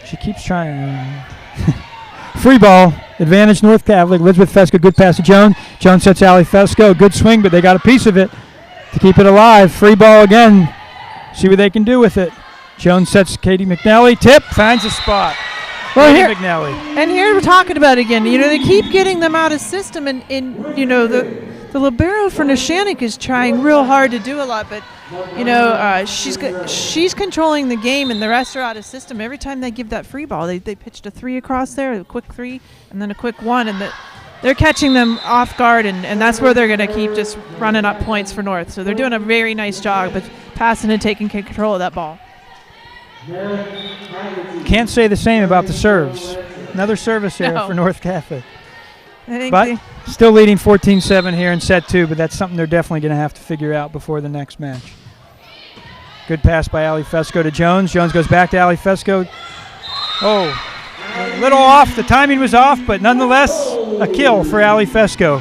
She keeps trying. Free ball, advantage North Catholic. Elizabeth Fesco, good pass to Jones. Jones sets Allie Fesco, good swing, but they got a piece of it. to keep it alive. Free ball again. See what they can do with it. Jones sets Katie McNally. Tip, finds a spot. Well, Katie McNally. And here we're talking about it again. They keep getting them out of system, and the libero for Neshannock is trying real hard to do a lot, but she's controlling the game, and the rest are out of system. Every time they give that free ball, they pitched a 3 across there, a quick 3, and then a quick 1, and they're catching them off guard, and that's where they're going to keep just running up points for North. So they're doing a very nice job of passing and taking control of that ball. Can't say the same about the serves. Another service error for North Catholic. But still leading 14-7 here in set 2, but that's something they're definitely going to have to figure out before the next match. Good pass by Ali Fesco to Jones. Jones goes back to Ali Fesco. Oh, a little off. The timing was off, but nonetheless, a kill for Ali Fesco.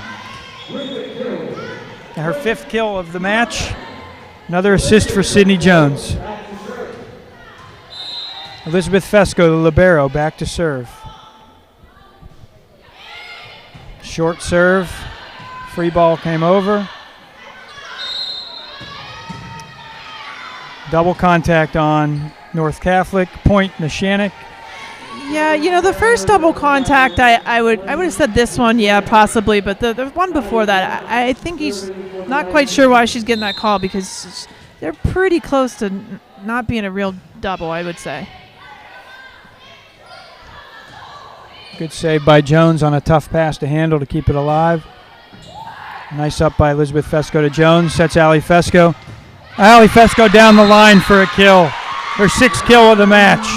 And her 5th kill of the match. Another assist for Sydney Jones. Elizabeth Fesco, the libero, back to serve. Short serve. Free ball came over. Double contact on North Catholic. Point Neshannock. Yeah, the first double contact, I would have said this one, yeah, possibly, but the one before that, I think he's not quite sure why she's getting that call, because they're pretty close to not being a real double, I would say. Good save by Jones on a tough pass to handle to keep it alive. Nice up by Elizabeth Fesco to Jones. Sets Ali Fesco. Ali Fesco down the line for a kill. Her 6th kill of the match.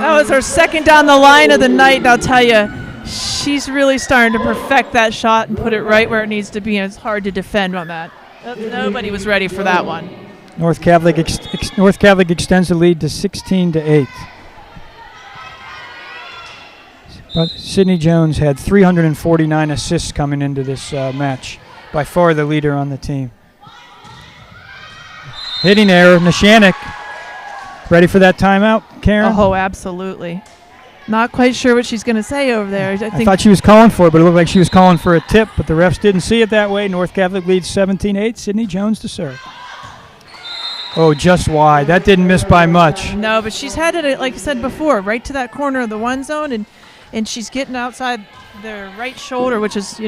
That was her 2nd down the line of the night, and I'll tell you, she's really starting to perfect that shot and put it right where it needs to be, and it's hard to defend on that. Nobody was ready for that one. North Catholic extends the lead to 16-8. But Sydney Jones had 349 assists coming into this match. By far the leader on the team. Hitting error, Neshannock. Ready for that timeout, Karen? Oh, absolutely. Not quite sure what she's going to say over there. I thought she was calling for it, but it looked like she was calling for a tip, but the refs didn't see it that way. North Catholic leads 17-8. Sydney Jones to serve. Oh, just wide. That didn't miss by much. No, but she's headed it, like I said before, right to that corner of the 1 zone, and she's getting outside their right shoulder, which is,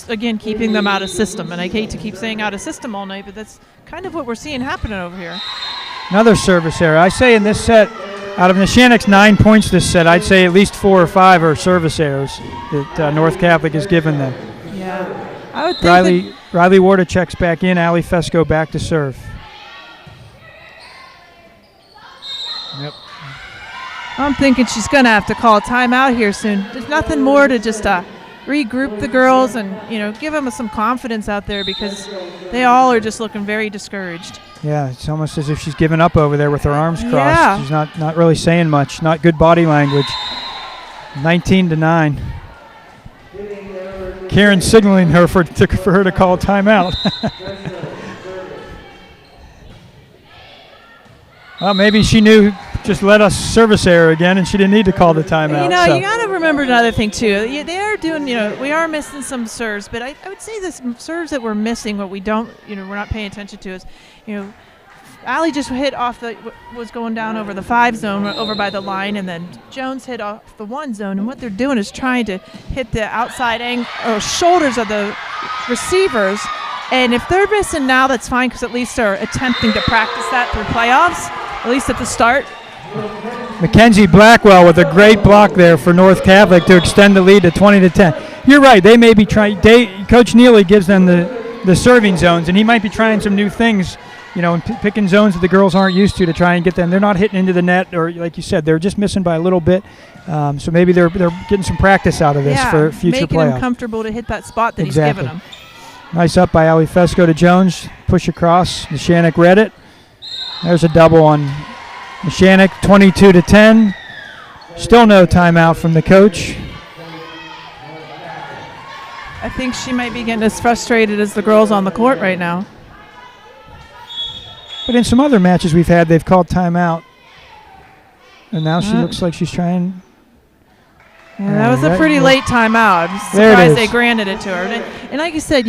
again, keeping them out of system. And I hate to keep saying out of system all night, but that's kind of what we're seeing happening over here. Another service error. I say in this set, out of Neshannock's 9 points this set, I'd say at least 4 or 5 are service errors that North Catholic has given them. Yeah. I would think Riley Warda checks back in. Ali Fesco back to serve. Yep. I'm thinking she's going to have to call a timeout here soon. There's nothing more to just regroup the girls and, give them some confidence out there, because they all are just looking very discouraged. Yeah, it's almost as if she's given up over there with her arms crossed. Yeah. She's not really saying much. Not good body language. 19-9. Karen signaling her for her to call a timeout. Well, maybe she knew, just let us service error again, and she didn't need to call the timeout. You got to remember another thing, too. They are doing, we are missing some serves, but I would say the serves that we're missing, what we don't, we're not paying attention to is, Ali just hit off was going down over the 5 zone, over by the line, and then Jones hit off the 1 zone, and what they're doing is trying to hit the outside shoulders of the receivers. And if they're missing now, that's fine, because at least they're attempting to practice that through playoffs, at least at the start. Mackenzie Blackwell with a great block there for North Catholic to extend the lead to 20-10. You're right. They may be trying. Coach Neely gives them the serving zones, and he might be trying some new things, and picking zones that the girls aren't used to try and get them. They're not hitting into the net, or like you said, they're just missing by a little bit. So maybe they're getting some practice out of this for future playoffs. Making them comfortable to hit that spot that he's given them. Nice up by Ali Fesco to Jones. Push across. Neshannock read it. There's a double on Neshannock, 22-10. Still no timeout from the coach. I think she might be getting as frustrated as the girls on the court right now. But in some other matches we've had, they've called timeout. And now she looks like she's trying. Yeah, that was a pretty late timeout. I'm surprised they granted it to her. And like you said,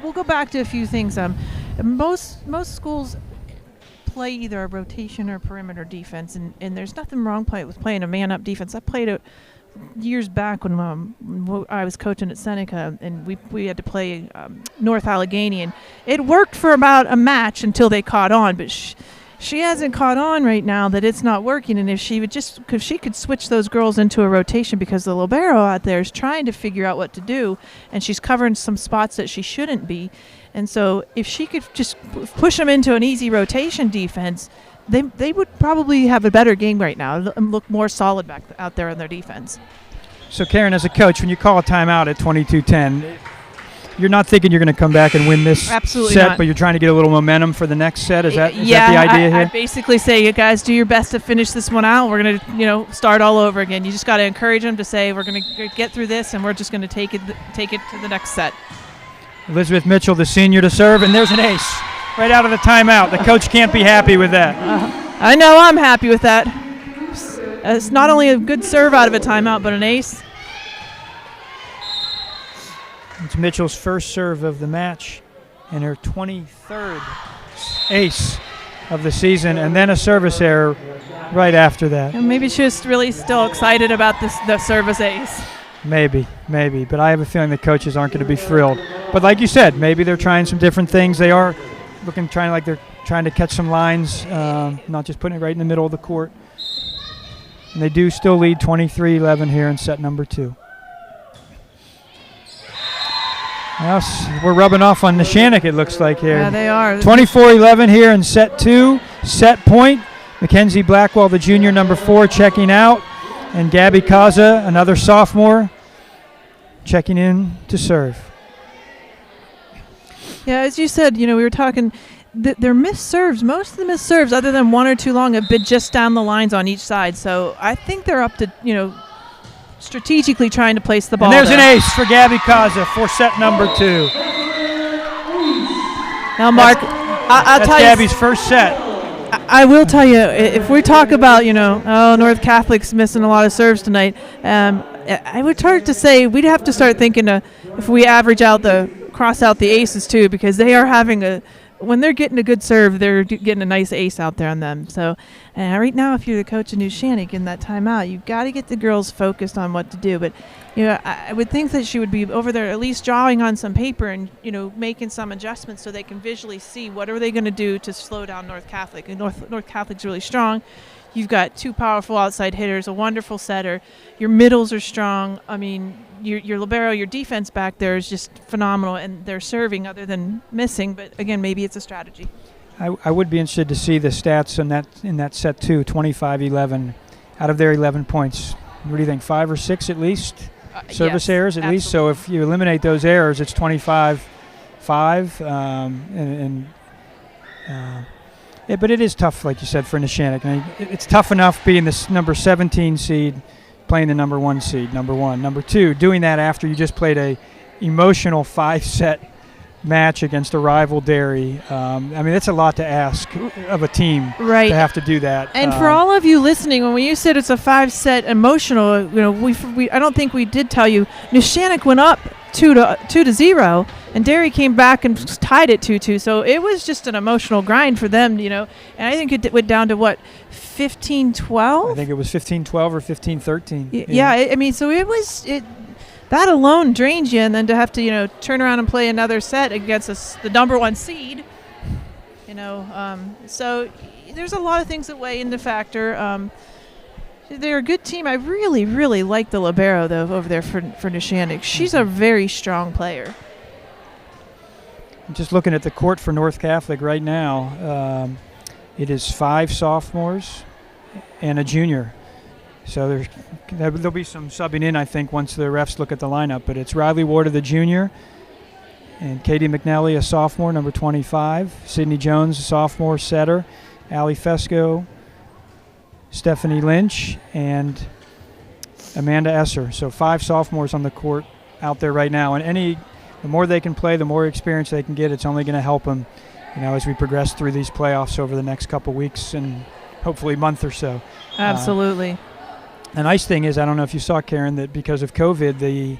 we'll go back to a few things. Most schools play either a rotation or perimeter defense, and there's nothing wrong with playing a man-up defense. I played it years back when I was coaching at Seneca, and we had to play North Allegheny, and it worked for about a match until they caught on, but she hasn't caught on right now that it's not working. And if she could switch those girls into a rotation, because the libero out there is trying to figure out what to do, and she's covering some spots that she shouldn't be. And so if she could just push them into an easy rotation defense, they would probably have a better game right now and look more solid back out there in their defense. So, Karen, as a coach, when you call a timeout at 22-10, you're not thinking you're going to come back and win this Absolutely set, not. But you're trying to get a little momentum for the next set? Is that the idea here? I basically say, you guys do your best to finish this one out. We're going to, start all over again. You just got to encourage them to say, we're going to get through this, and we're just going to take it to the next set. Elizabeth Mitchell, the senior, to serve, and there's an ace right out of the timeout. The coach can't be happy with that. I know I'm happy with that. It's not only a good serve out of a timeout, but an ace. It's Mitchell's first serve of the match and her 23rd ace of the season, and then a service error right after that. And maybe she's really still excited about the service ace. Maybe, but I have a feeling the coaches aren't going to be thrilled. But like you said, maybe they're trying some different things. They are they're trying to catch some lines, not just putting it right in the middle of the court. And they do still lead 23-11 here in set number 2. We're rubbing off on Neshannock, it looks like here. Yeah, they are. 24-11 here in set 2. Set point. Mackenzie Blackwell, the junior, number 4, checking out. And Gabby Kaza, another sophomore, checking in to serve. Yeah, as you said, we were talking, their missed serves, most of the missed serves, other than one or two long, have been just down the lines on each side. So I think they're up to, strategically trying to place the ball. And there's an ace for Gabby Kaza for set number 2. Now, Mark, I'll tell you. That's Gabby's first set. I will tell you, if we talk about, North Catholic's missing a lot of serves tonight, I would start to say we'd have to start thinking if we average out cross out the aces too, because they are having when they're getting a good serve, they're getting a nice ace out there on them. So right now, if you're the coach of New Shannock in that timeout, you've got to get the girls focused on what to do. But I would think that she would be over there at least drawing on some paper and making some adjustments so they can visually see what are they going to do to slow down North Catholic. And North Catholic's really strong. You've got 2 powerful outside hitters, a wonderful setter. Your middles are strong. I mean, your libero, your defense back there is just phenomenal, and they're serving other than missing. But again, maybe it's a strategy. I would be interested to see the stats in that set too. 25-11 out of their 11 points. What do you think? 5 or 6 at least service errors at least. So if you eliminate those errors, it's 25-5. But it is tough, like you said, for Neshannock. I mean, it's tough enough being the number 17 seed, playing the number 1 seed, number 1. Number 2, doing that after you just played a emotional 5-set match against a rival Derry. I mean, that's a lot to ask of a team to have to do that. And for all of you listening, when you said it's a 5-set emotional, we I don't think we did tell you, Neshannock went up 2-0, and Derry came back and tied it 2-2. So it was just an emotional grind for them, And I think it went down to 15-12. I think it was 15-12 or 15-13. Yeah, I mean, so it was that alone drains you, and then to have to turn around and play another set against the number 1 seed. So there's a lot of things that weigh into factor. They're a good team. I really, really like the libero, though, over there for Neshannock. She's a very strong player. I'm just looking at the court for North Catholic right now. It is 5 sophomores and a junior. So there'll be some subbing in, I think, once the refs look at the lineup. But it's Riley Ward, the junior, and Katie McNally, a sophomore, number 25. Sydney Jones, a sophomore setter. Allie Fesco, Stephanie Lynch, and Amanda Esser. So 5 sophomores on the court out there right now. And the more they can play, the more experience they can get, it's only going to help them, as we progress through these playoffs over the next couple weeks and hopefully month or so. Absolutely. The nice thing is, I don't know if you saw, Karen, that because of COVID, the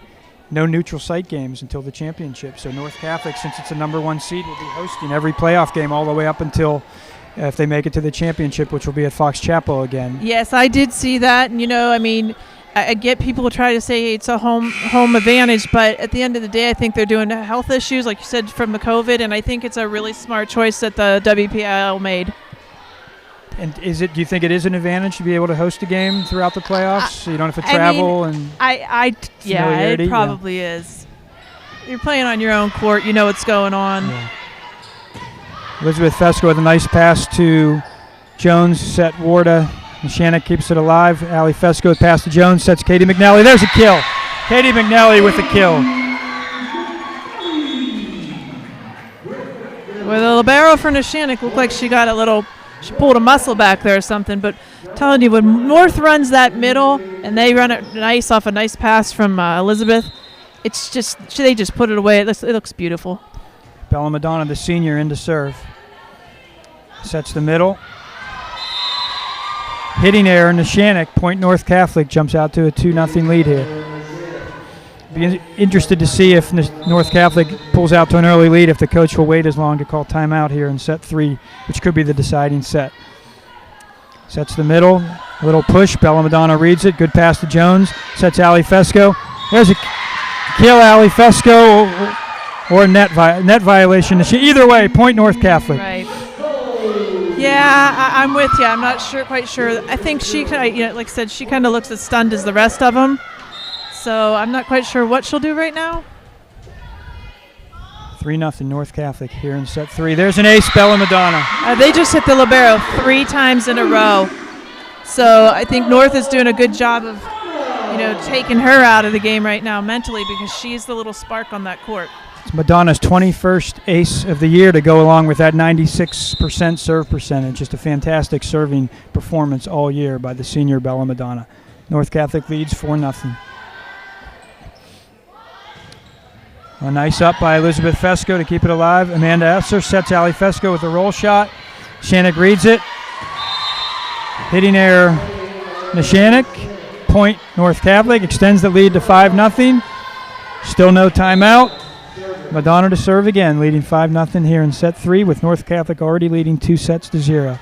no neutral site games until the championship. So North Catholic, since it's a number 1 seed, will be hosting every playoff game all the way up until if they make it to the championship, which will be at Fox Chapel again. Yes, I did see that. And, I mean, I get people try to say it's a home advantage, but at the end of the day, I think they're doing health issues, like you said, from the COVID, and I think it's a really smart choice that the WPIAL made. And do you think it is an advantage to be able to host a game throughout the playoffs? So you don't have to travel yeah, it probably is. You're playing on your own court. You know what's going on. Yeah. Elizabeth Fesco with a nice pass to Jones, set Warda. Shannon keeps it alive. Allie Fesco with pass to Jones, sets Katie McNally. There's a kill. Katie McNally with a kill. With a libero for Neshannock, looked like she pulled a muscle back there or something. But I'm telling you, when North runs that middle and they run it nice off a nice pass from Elizabeth, it's just they just put it away. It looks beautiful. Bella Madonna, the senior, in to serve. Sets the middle. Hitting error, Neshannock. Point North Catholic jumps out to a 2-0 lead here. Be interested to see if North Catholic pulls out to an early lead, if the coach will wait as long to call timeout here in set 3, which could be the deciding set. Sets the middle, a little push. Bella Madonna reads it. Good pass to Jones. Sets Allie Fesco. There's a kill, Allie Fesco, or net violation. Either way, point North Catholic. Right. Yeah, I'm with you. I'm not quite sure. I think she, like I said, she kind of looks as stunned as the rest of them. So I'm not quite sure what she'll do right now. 3-0 North Catholic here in set 3. There's an ace, Bella Madonna. They just hit the libero 3 times in a row. So I think North is doing a good job of, taking her out of the game right now mentally, because she's the little spark on that court. It's Madonna's 21st ace of the year to go along with that 96% serve percentage. Just a fantastic serving performance all year by the senior Bella Madonna. North Catholic leads 4-0. A nice up by Elizabeth Fesco to keep it alive. Amanda Esser sets Allie Fesco with a roll shot. Shannock reads it. Hitting error, Neshannock. Point North Catholic extends the lead to 5-0. Still no timeout. Madonna to serve again, leading 5-0 here in set 3, with North Catholic already leading 2-0.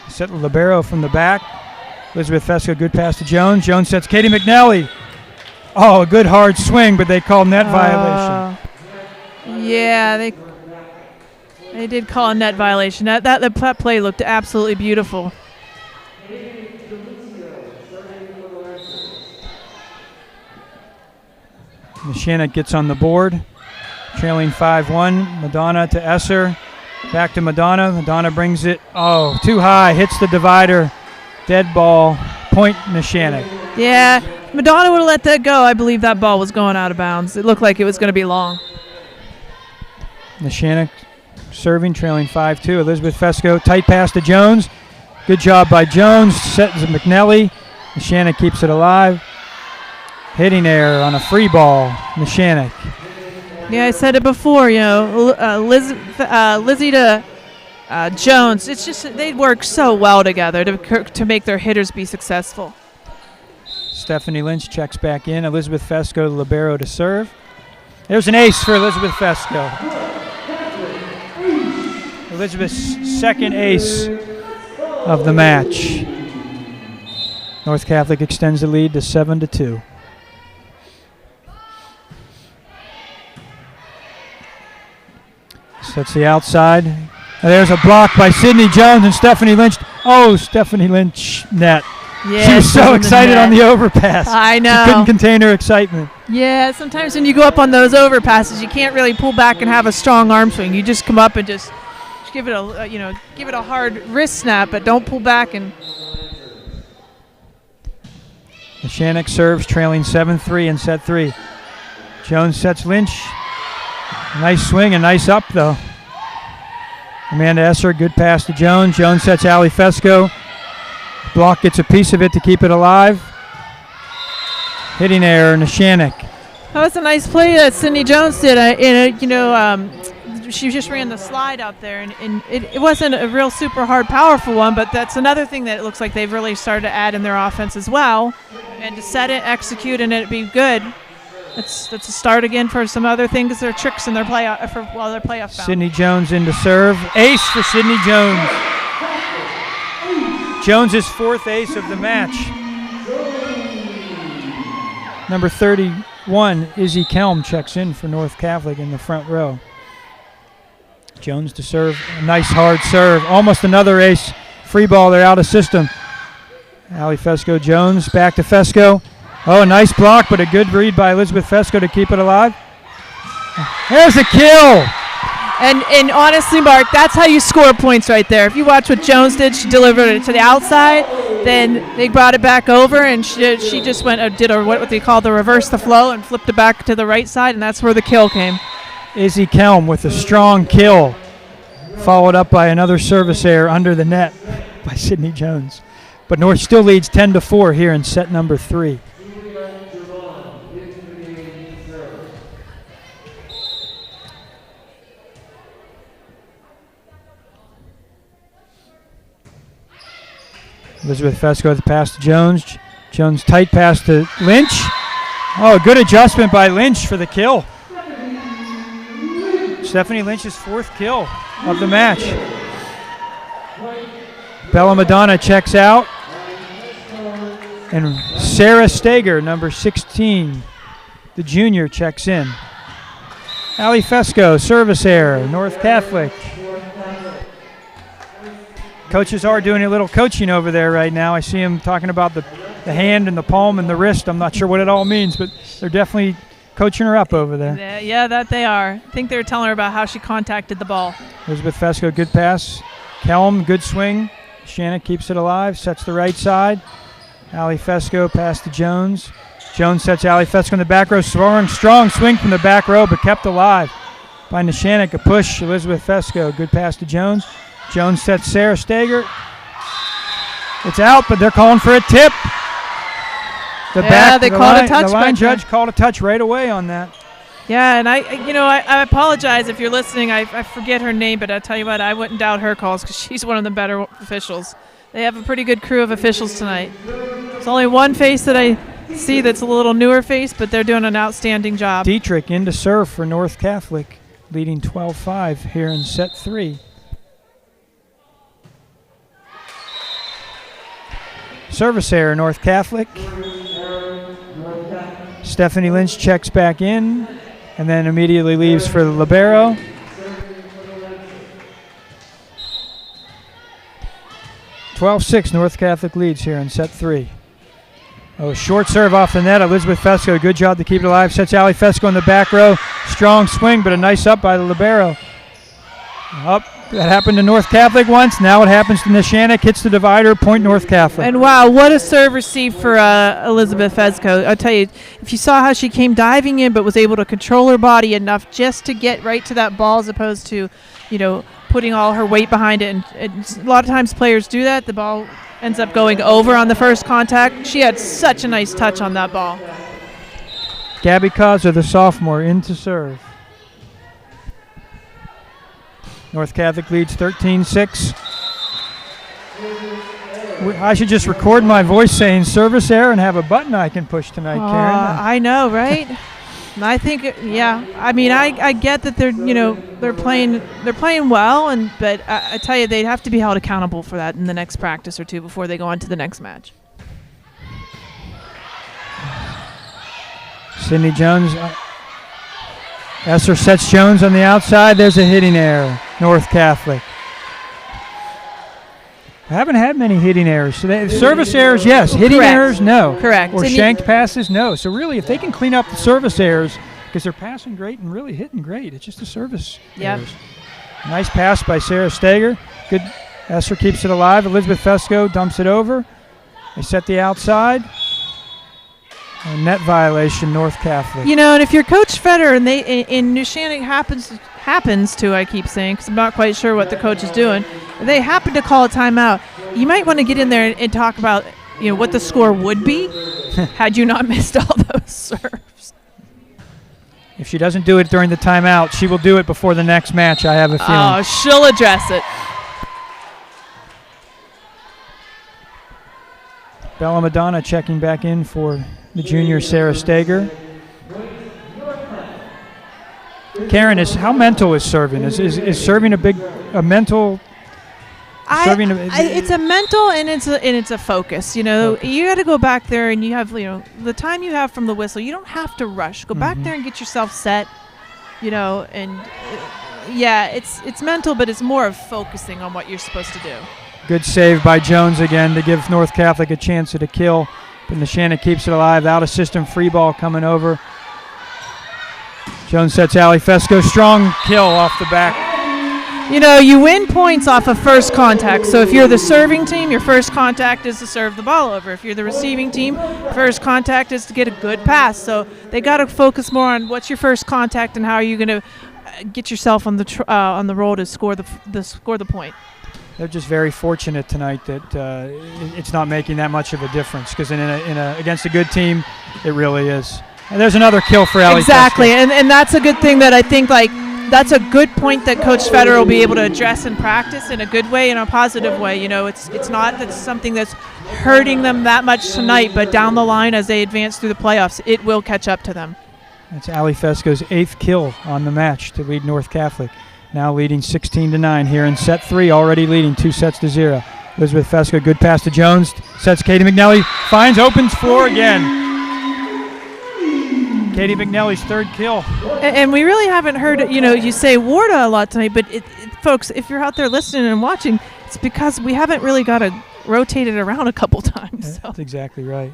Set the libero from the back. Elizabeth Fesco, good pass to Jones. Jones sets Katie McNally. Oh, a good hard swing, but they called net violation. Yeah, they did call a net violation. That play looked absolutely beautiful. Neshannock gets on the board, trailing 5-1. Madonna to Esser. Back to Madonna. Madonna brings it, too high. Hits the divider. Dead ball. Point Neshannock. Yeah, Madonna would have let that go. I believe that ball was going out of bounds. It looked like it was going to be long. Neshannock serving, trailing 5-2. Elizabeth Fesco, tight pass to Jones. Good job by Jones. Sets McNally. Neshannock keeps it alive. Hitting error on a free ball, Neshannock. Yeah, I said it before, Lizzie to Jones. It's just they work so well together to make their hitters be successful. Stephanie Lynch checks back in. Elizabeth Fesco, the libero, to serve. There's an ace for Elizabeth Fesco. Elizabeth's second ace of the match. North Catholic extends the lead to 7-2. Sets the outside. And there's a block by Sydney Jones and Stephanie Lynch. Stephanie Lynch net. Yeah, she was so excited on the overpass. I know. She couldn't contain her excitement. Yeah, sometimes when you go up on those overpasses, you can't really pull back and have a strong arm swing. You just come up and just give it a hard wrist snap, but don't pull back. And Neshannock serves, trailing 7-3 in set 3. Jones sets Lynch. Nice swing and nice up, though. Amanda Esser, good pass to Jones. Jones sets Allie Fesco. Block gets a piece of it to keep it alive. Hitting error, Neshannock. That was a nice play that Sydney Jones did. She just ran the slide out there, and it wasn't a real super hard, powerful one, but that's another thing that it looks like they've really started to add in their offense as well. and to set it, execute, and it be good. That's a start again for some other things. Their tricks in their playoff their playoff bound. Sydney Jones into serve. Ace for Sydney Jones. Jones' 4th ace of the match. Number 31, Izzy Kelm, checks in for North Catholic in the front row. Jones to serve. A nice hard serve. Almost another ace. Free ball. They're out of system. Ali Fesco Jones back to Fesco. Oh, a nice block, but a good read by Elizabeth Fesco to keep it alive. There's a kill. And honestly, Mark, that's how you score points right there. If you watch what Jones did, she delivered it to the outside, then they brought it back over, and she just went did what they call the reverse the flow and flipped it back to the right side, and that's where the kill came. Izzy Kelm with a strong kill, followed up by another service error under the net by Sydney Jones. But North still leads 10-4 here in set number 3. Elizabeth Fesco with the pass to Jones. Jones tight pass to Lynch. Oh, good adjustment by Lynch for the kill. Stephanie Lynch's 4th kill of the match. Bella Madonna checks out. And Sarah Steger, number 16, the junior, checks in. Ali Fesco, service error, North Catholic. Coaches are doing a little coaching over there right now. I see them talking about the hand and the palm and the wrist. I'm not sure what it all means, but they're definitely coaching her up over there. Yeah, that they are. I think they were telling her about how she contacted the ball. Elizabeth Fesco, good pass. Kelm, good swing. Shannon keeps it alive, sets the right side. Ali Fesco, pass to Jones. Jones sets Ali Fesco in the back row. Strong swing from the back row, but kept alive by Nishanik. A push, Elizabeth Fesco. Good pass to Jones. Jones sets Sarah Steger. It's out, but they're calling for a tip. The line judge called a touch right away on that. Yeah, and I apologize if you're listening. I forget her name, but I tell you what, I wouldn't doubt her calls because she's one of the better officials. They have a pretty good crew of officials tonight. There's only one face that I see that's a little newer face, but they're doing an outstanding job. Dietrich in to serve for North Catholic, leading 12-5 here in set 3. Service error, North Catholic. Stephanie Lynch checks back in and then immediately leaves for the libero. (12-6) North Catholic leads here in set 3. Oh, short serve off the net. Elizabeth Fesco, good job to keep it alive. Sets Ali Fesco in the back row. Strong swing, but a nice up by the libero. Up. That happened to North Catholic once. Now it happens to Nishanik. Hits the divider. Point North Catholic. And wow, what a serve receive for Elizabeth Fesco. I'll tell you, if you saw how she came diving in but was able to control her body enough just to get right to that ball as opposed to, putting all her weight behind it. And a lot of times players do that. The ball ends up going over on the first contact. She had such a nice touch on that ball. Gabby Causer, the sophomore, in to serve. North Catholic leads 13-6. I should just record my voice saying service error and have a button I can push tonight, Karen. I know, right? I think, I get that they're playing well, but I tell you, they'd have to be held accountable for that in the next practice or two before they go on to the next match. Sydney Jones. Esser sets Jones on the outside. There's a hitting error, North Catholic. I haven't had many hitting errors. So service errors, yes. Hitting errors, no. Correct. Or shanked passes, no. So really, if they can clean up the service errors, because they're passing great and really hitting great, it's just the service errors. Nice pass by Sarah Steger. Good. Esser keeps it alive. Elizabeth Fesco dumps it over. They set the outside. A net violation, North Catholic. And if you're Coach Feder and Nishanik happens to, I keep saying, because I'm not quite sure what the coach is doing, if they happen to call a timeout, you might want to get in there and talk about, what the score would be had you not missed all those serves. If she doesn't do it during the timeout, she will do it before the next match, I have a feeling. Oh, she'll address it. Bella Madonna checking back in for the junior Sarah Stager. Karen, how mental is serving? Is serving a mental? It's a mental and it's a focus. You know, you got to go back there and you have the time you have from the whistle. You don't have to rush. Go back there and get yourself set. You know, and it's mental, but it's more of focusing on what you're supposed to do. Good save by Jones again to give North Catholic a chance at a kill, but Neshannock keeps it alive. Out of system free ball coming over. Jones sets Ali Fesco. Strong kill off the back. You know, you win points off of first contact. So if you're the serving team, your first contact is to serve the ball over. If you're the receiving team, first contact is to get a good pass. So they got to focus more on what's your first contact and how are you going to get yourself on the roll to score the point. They're just very fortunate tonight that it's not making that much of a difference, because against a good team, it really is. And there's another kill for Ali. Exactly, and that's a good thing that I think that's a good point that Coach Federer will be able to address in practice in a good way, in a positive way. You know, it's not that something that's hurting them that much tonight, but down the line as they advance through the playoffs, it will catch up to them. That's Ali Fesco's 8th kill on the match to lead North Catholic. Now leading 16-9 here in set 3, already leading 2-0. Elizabeth Fesco, good pass to Jones, sets Katie McNelly, finds, opens floor again. Katie McNelly's 3rd kill. And we really haven't heard, you say Warda a lot tonight, but folks, if you're out there listening and watching, it's because we haven't really got to rotate it around a couple times. That's exactly right.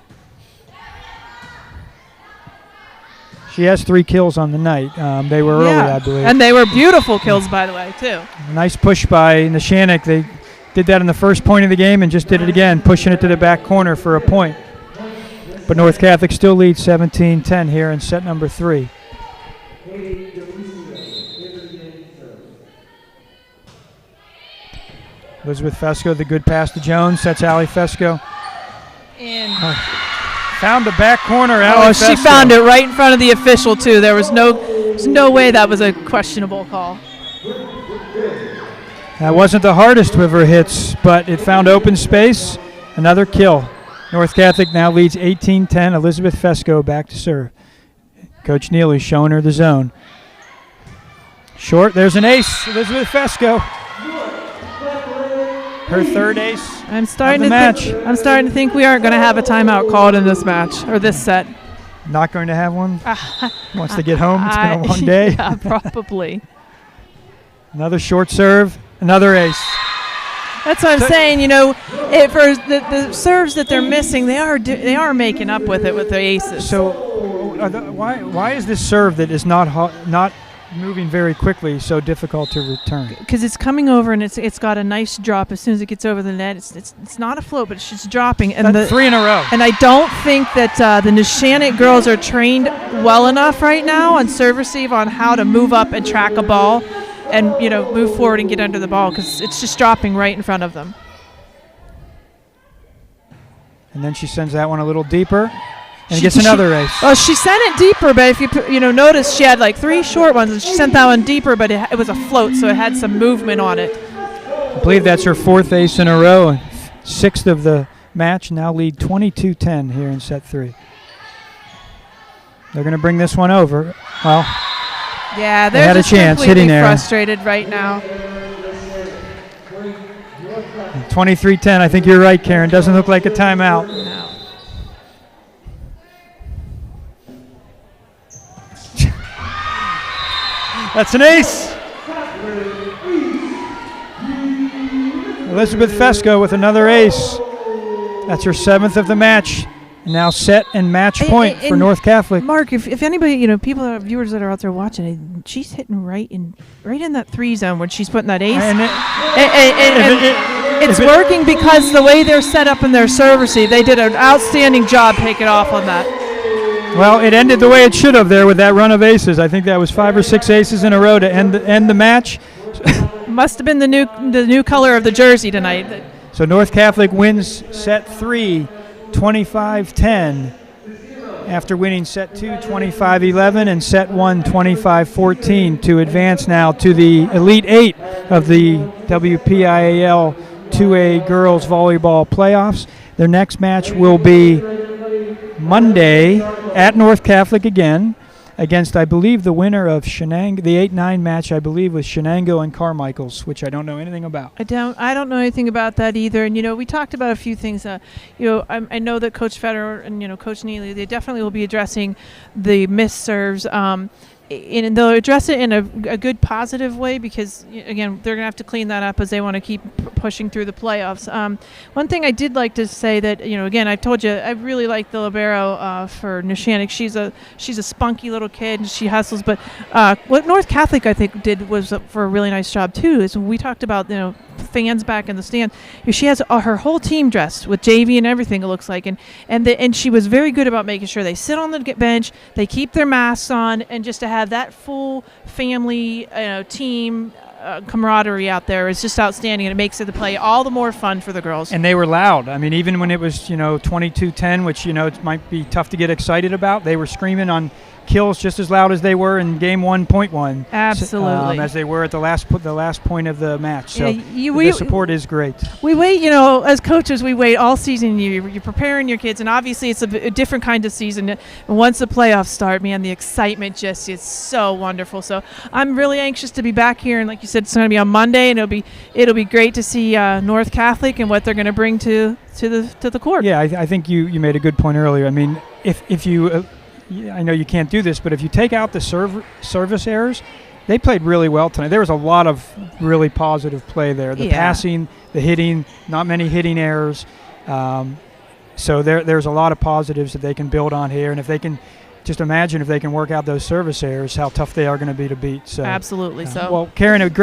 She has 3 kills on the night. They were early, I believe. And they were beautiful kills, by the way, too. Nice push by Neshannock. They did that in the first point of the game and just did it again, pushing it to the back corner for a point. But North Catholic still leads 17-10 here in set number 3. Elizabeth Fesco, the good pass to Jones, sets Ali Fesco. And found the back corner. Ali she Fesco. found it right in front of the official too. There was no way that was a questionable call. That wasn't the hardest of her hits, but it found open space. Another kill. North Catholic now leads 18-10. Elizabeth Fesco back to serve. Coach Neely showing her the zone. Short, there's an ace. Elizabeth Fesco. Her 3rd ace. I'm starting to think we aren't going to have a timeout called in this match or this set. Not going to have one? Wants to get home. It's been a long day. Yeah, probably. Another short serve. Another ace. That's what I'm saying. For the serves that they're missing, they are making up with it with the aces. So, why is this serve that is not moving very quickly so difficult to return? Because it's coming over and it's got a nice drop as soon as it gets over the net. It's not a float, but it's just dropping. And that's 3 in a row. And I don't think that the Neshannock girls are trained well enough right now on serve receive on how to move up and track a ball. And, move forward and get under the ball because it's just dropping right in front of them. And then she sends that one a little deeper and gets another ace. Oh, she sent it deeper, but if you notice, she had like 3 short ones, and she sent that one deeper, but it was a float, so it had some movement on it. I believe that's her 4th ace in a row, and 6th of the match. Now lead 22-10 here in set 3. They're going to bring this one over. Well, yeah, they had a chance hitting there. Frustrated right now. 23-10. I think you're right, Karen. Doesn't look like a timeout. No. That's an ace. Elizabeth Fesco with another ace. That's her 7th of the match. Now set and match point for North Catholic. Mark, if anybody, viewers that are out there watching, she's hitting right in that 3 zone when she's putting that ace. It's working because the way they're set up in their serve receive, they did an outstanding job taking off on that. Well, it ended the way it should have there with that run of aces. I think that was 5 or 6 aces in a row to end the match. Must have been the new color of the jersey tonight. So North Catholic wins set 3. 25-10 after winning set 2 25-11 and set 1 25-14 to advance now to the Elite 8 of the WPIAL 2A Girls Volleyball Playoffs. Their next match will be Monday at North Catholic again, against, I believe, the winner of Shenango. The 8-9 match, I believe, was Shenango and Carmichael's, which I don't know anything about. I don't know anything about that either. And we talked about a few things. I know that Coach Federer and Coach Neely, they definitely will be addressing the missed serves. And they'll address it in a good positive way because, again, they're going to have to clean that up as they want to keep pushing through the playoffs. One thing I did like to say that, again, I told you I really like the libero for Neshannock. She's a spunky little kid and she hustles. But what North Catholic, I think, did was for a really nice job, too, is when we talked about, fans back in the stand. She has her whole team dressed with JV and everything, it looks like. And she was very good about making sure they sit on the bench, they keep their masks on, and just to have that full family team camaraderie out there is just outstanding, and it makes the play all the more fun for the girls. And they were loud. I mean, even when it was 22-10, which it might be tough to get excited about, they were screaming on kills just as loud as they were in game 1.1. Absolutely. As they were at the last point of the match. So Yeah, the support is great. We wait, as coaches, we wait all season. You're preparing your kids, and obviously it's a different kind of season. And once the playoffs start, man, the excitement just is so wonderful. So I'm really anxious to be back here, and like you said, it's going to be on Monday, and it'll be great to see North Catholic and what they're going to bring to the court. Yeah, I think you made a good point earlier. I mean, if you I know you can't do this, but if you take out the service errors, they played really well tonight. There was a lot of really positive play there. The passing, the hitting, not many hitting errors. So there's a lot of positives that they can build on here. And if they can just imagine if they can work out those service errors, how tough they are going to be to beat. So absolutely. Well, Karen, it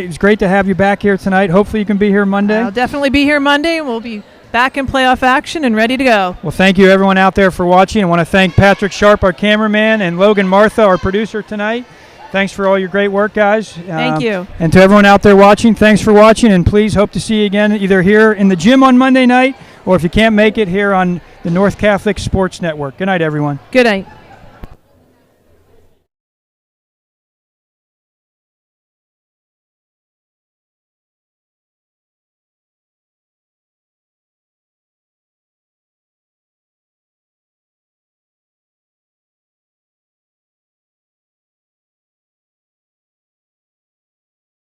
was great to have you back here tonight. Hopefully you can be here Monday. I'll definitely be here Monday, and we'll be back in playoff action and ready to go. Well, thank you everyone out there for watching. I want to thank Patrick Sharp, our cameraman, and Logan Martha, our producer tonight. Thanks for all your great work, guys. Thank you. And to everyone out there watching, thanks for watching, and please hope to see you again either here in the gym on Monday night or if you can't make it, here on the North Catholic Sports Network. Good night, everyone. Good night.